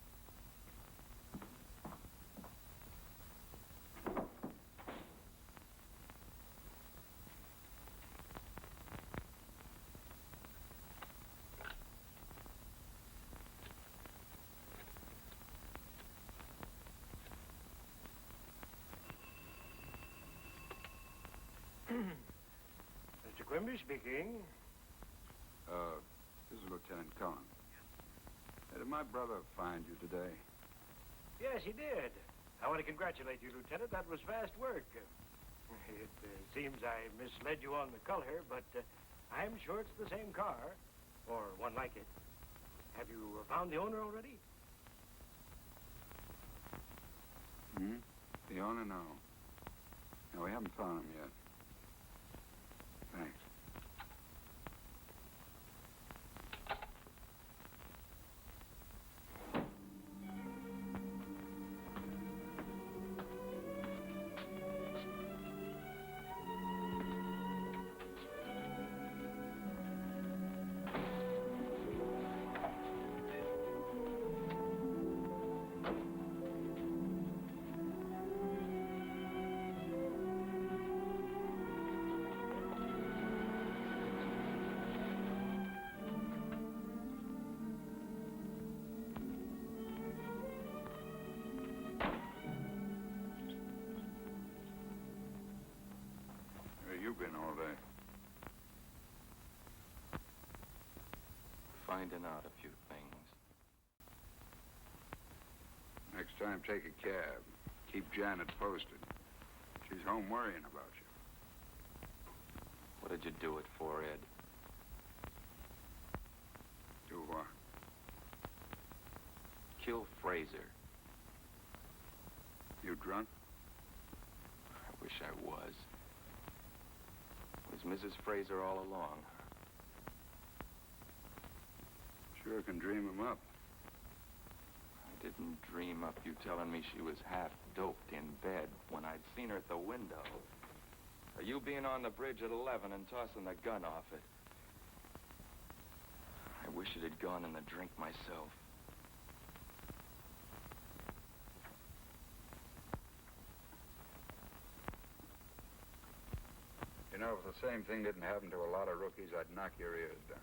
Mr. Quimby speaking. This is Lieutenant Cullen. Did my brother find you today? Yes, he did. I want to congratulate you, Lieutenant. That was fast work. It seems I misled you on the color, but I'm sure it's the same car, or one like it. Have you found the owner already? Hmm? The owner? No. No, we haven't found him yet. Thanks. Where you been all day? Finding out a few things. Next time, take a cab. Keep Janet posted. She's home worrying about you. What did you do it for, Ed? Do what? Kill Fraser. You drunk? I wish I was. Was Mrs. Fraser all along? Sure can dream him up. I didn't dream up you telling me she was half doped in bed when I'd seen her at the window. Or you being on the bridge at 11 and tossing the gun off it. I wish it had gone in the drink myself. You know, if the same thing didn't happen to a lot of rookies, I'd knock your ears down.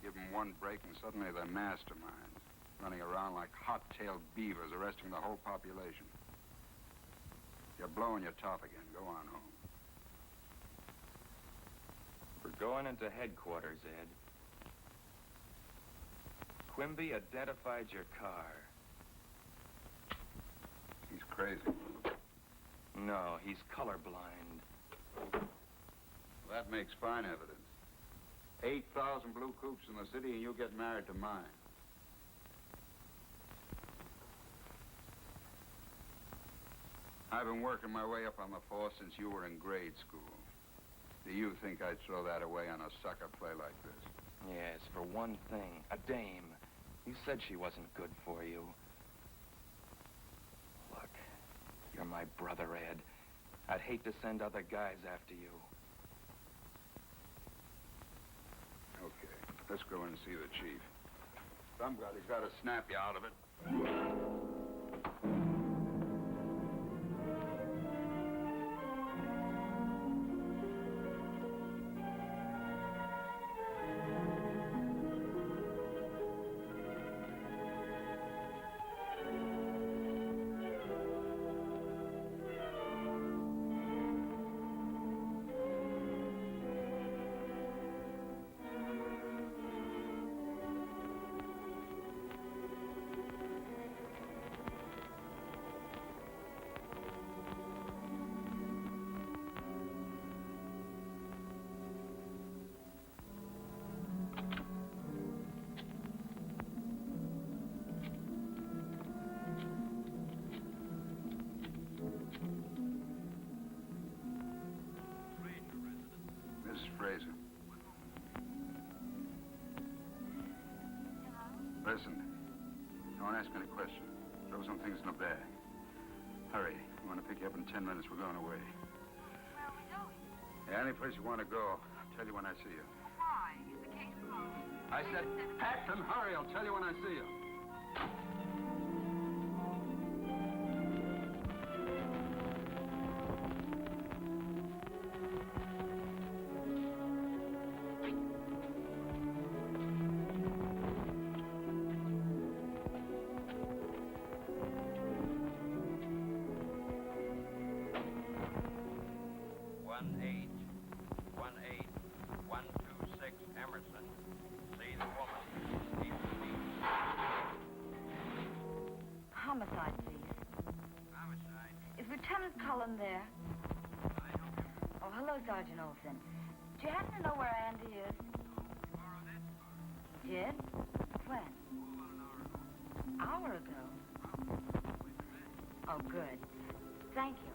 Give them one break and suddenly they're masterminds, running around like hot-tailed beavers, arresting the whole population. You're blowing your top again. Go on home. We're going into headquarters, Ed. Quimby identified your car. He's crazy. No, he's colorblind. That makes fine evidence. 8,000 blue coupes in the city and you get married to mine. I've been working my way up on the force since you were in grade school. Do you think I'd throw that away on a sucker play like this? Yes, for one thing, a dame. You said she wasn't good for you. Look, you're my brother. brother, Ed. I'd hate to send other guys after you. Okay, let's go in and see the chief. Somebody's got to snap you out of it. Fraser. Listen, don't ask any questions. Throw some things in a bag. Hurry. I want to pick you up in 10 minutes. We're going away. Where are we going? Yeah, any place you want to go. I'll tell you when I see you. Why? Is the case closed? I said, pack and hurry. I'll tell you when I see you. Homicide, please. Homicide? Is Lieutenant Cullen there? Oh, hello, Sergeant Olson. Do you happen to know where Andy is? He did? When? Hour ago. Oh, good. Thank you.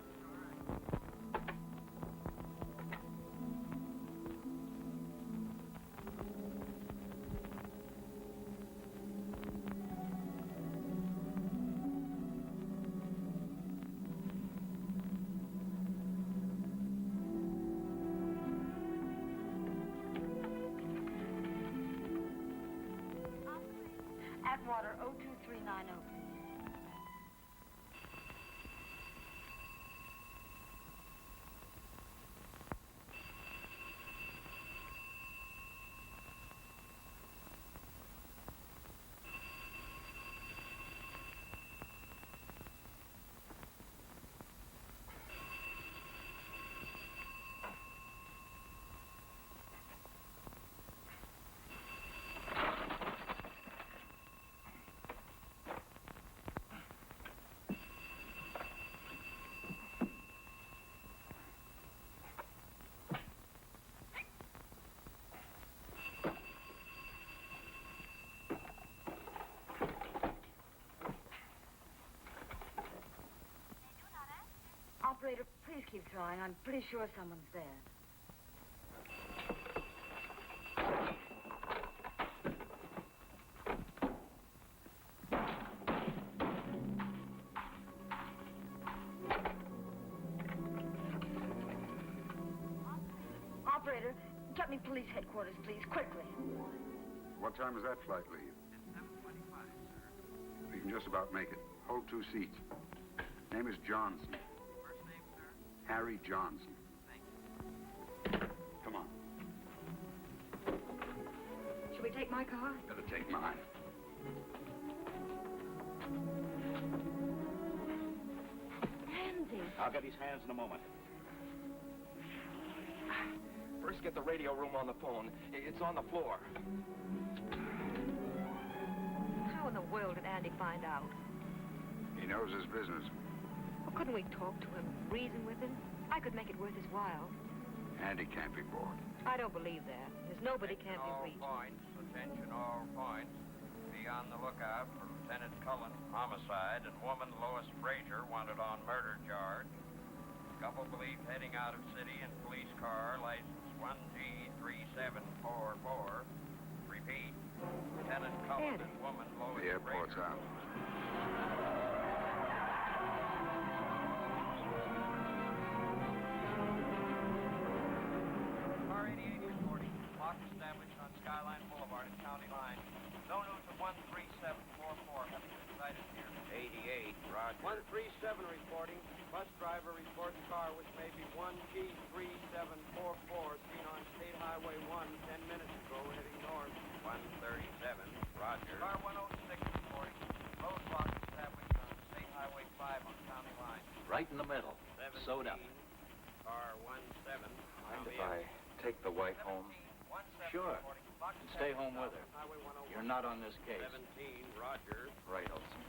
Atwater 02390, please. Operator, please keep trying. I'm pretty sure someone's there. Operator, get me police headquarters, please, quickly. What time does that flight leave? It's 7:25, sir. We can just about make it. Hold 2 seats. Name is Johnson. First name, sir? Harry Johnson. Thank you. Come on. Should we take my car? Better take mine. Andy. I'll get his hands in a moment. First, get the radio room on the phone. It's on the floor. How in the world did Andy find out? He knows his business. Well, couldn't we talk to him, reason with him? I could make it worth his while. Andy can't be bought. I don't believe that. There's nobody can't be reached. Attention all points. Be on the lookout for Lieutenant Cullen, homicide, and woman Lois Frazier wanted on murder charge. Couple believed heading out of city in police car, license 1G3744. Repeat. Lieutenant Cullen and woman Lois The airport's Frazier. out. Roger. 137 reporting. Bus driver reports car which may be 1G3744 seen on State Highway 1 10 minutes ago heading north. 137. Roger. Car 106 reporting. Roadblock established on State Highway 5 on County Line. Right in the middle. 17. Sewed up. Car 17. Mind if I take the wife home? Sure. And stay home with her. You're not on this case. 17. Roger. Right, Olson.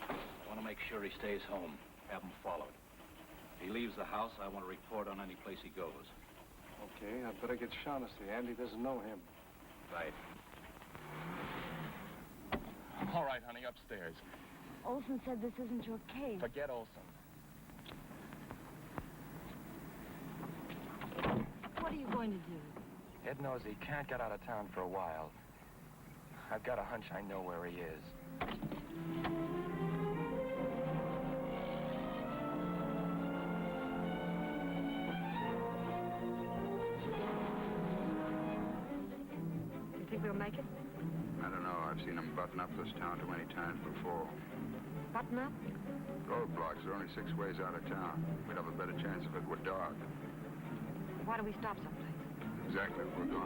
I want to make sure he stays home. Have him followed. If he leaves the house, I want to report on any place he goes. Okay, I'd better get Shaughnessy. Andy doesn't know him. Right. All right, honey, upstairs. Olson said this isn't your case. Forget Olson. What are you going to do? Ed knows he can't get out of town for a while. I've got a hunch I know where he is. You think we'll make it? I don't know. I've seen them button up this town too many times before. Button up? Roadblocks are only 6 ways out of town. We'd have a better chance if it were dark. Why don't we stop someplace? Exactly what we're doing.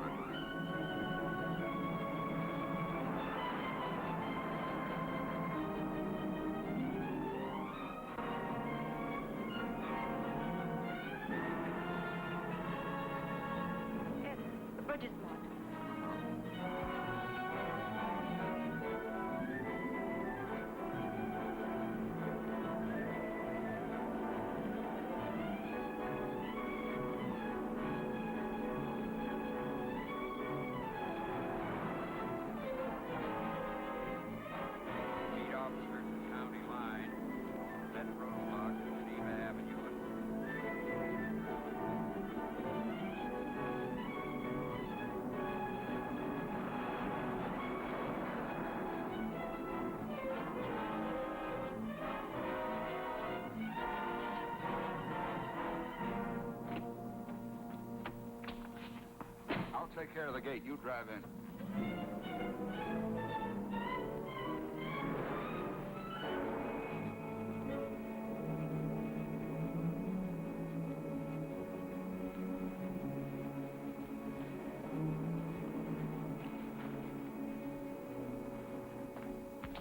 Ed, the bridge is blocked. Lead officer to County Line. Set roadblock to Geneva Avenue. I'll take care of the gate. You drive in.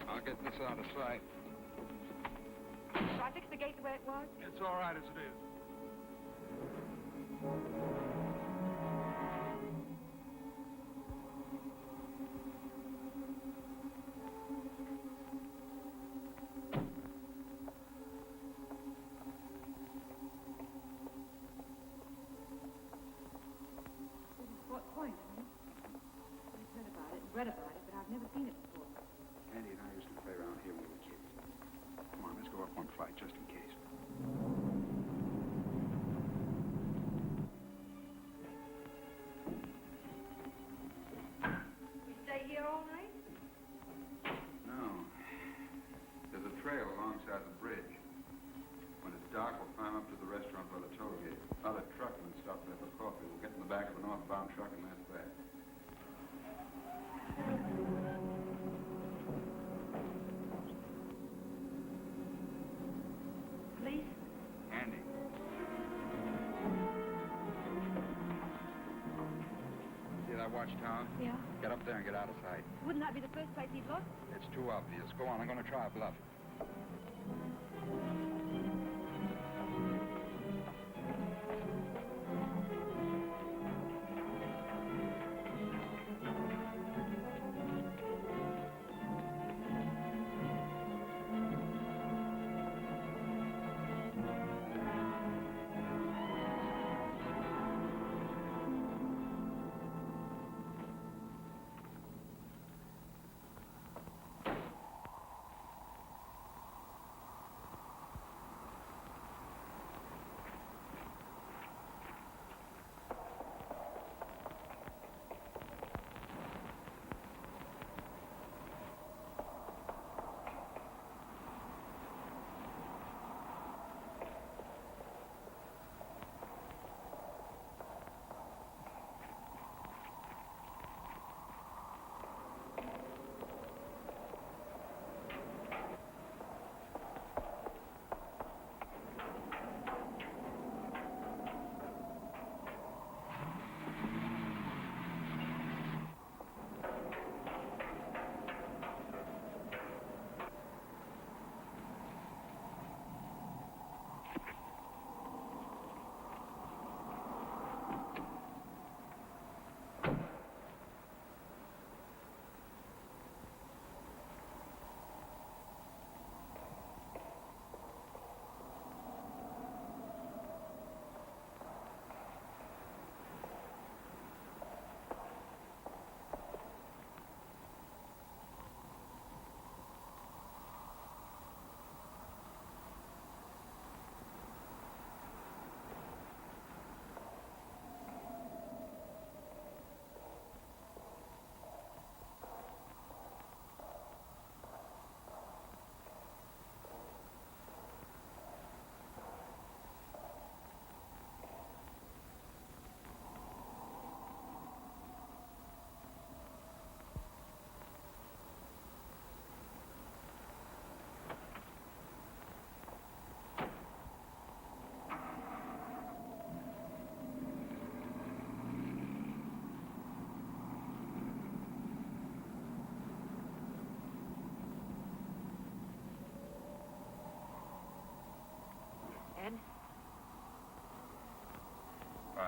I'll get this out of sight. Shall I fix the gate the way it was? It's all right as it is. What point, huh? I've heard about it, read about it, but I've never seen it before. Andy and I used to play around here when we were kids. Come on, let's go up one flight just in case. We stay here all night? No. There's a trail alongside the bridge. When it's dark, we'll climb up to the restaurant by the toll gate. Other truckmen stop there for coffee. We'll get in the back of a northbound truck and that's that. Police? Andy. See that watchtower? Yeah. Get up there and get out of sight. Wouldn't that be the first place he'd look? It's too obvious. Go on, I'm going to try a bluff.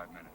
5 minutes.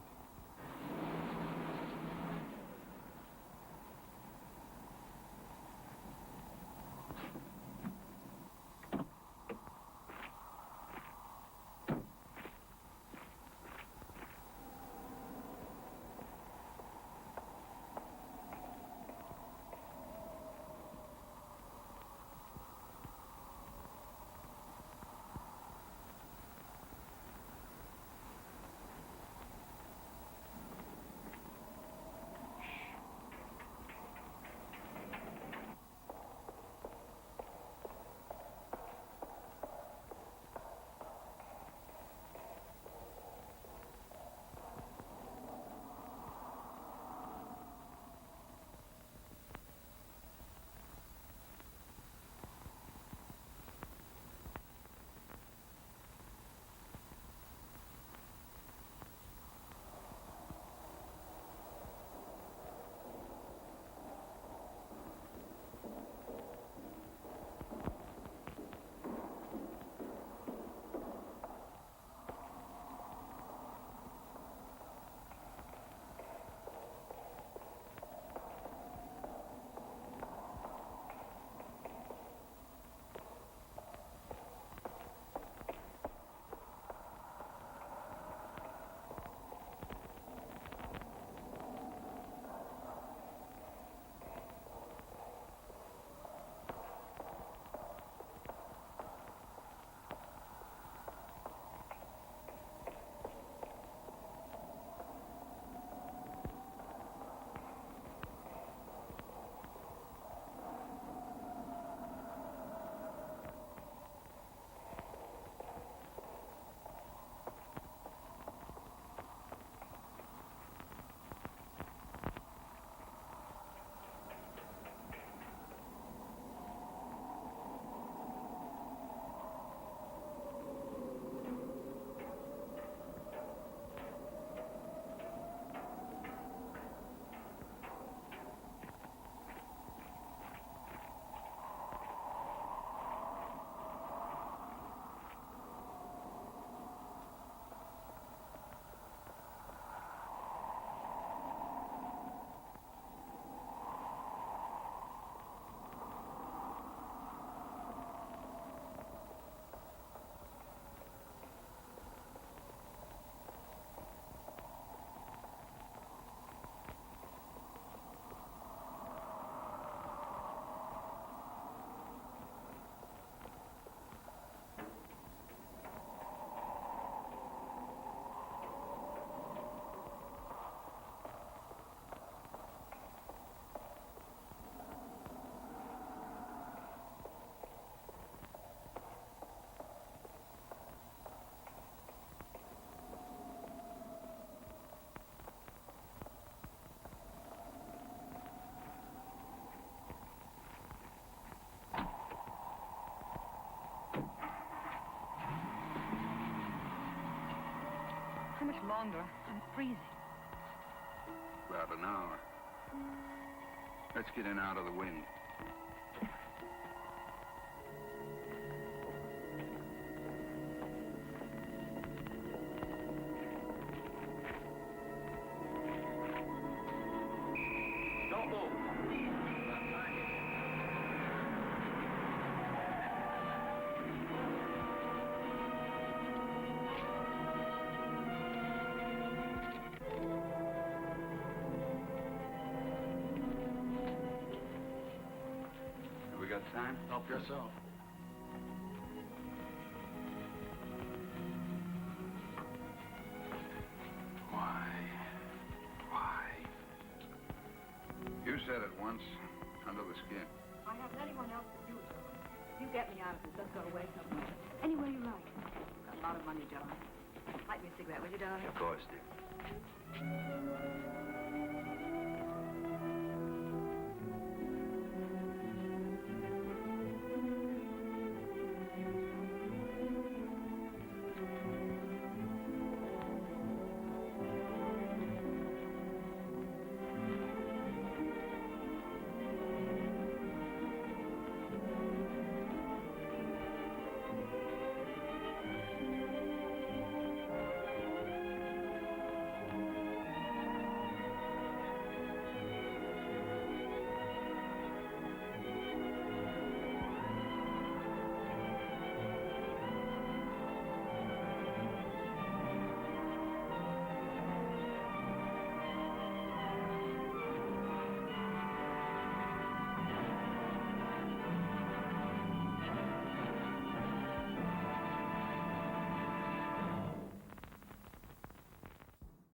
How much longer? I'm freezing. About an hour. Let's get in out of the wind. Don't move. Have we got time? Help yourself. Why? You said it once, under the skin. I haven't anyone else but you, Joe. You get me out of this. Let's go away somewhere. Anywhere you like. Got a lot of money, Joe. Light me a cigarette, would you, darling? Of course, dear.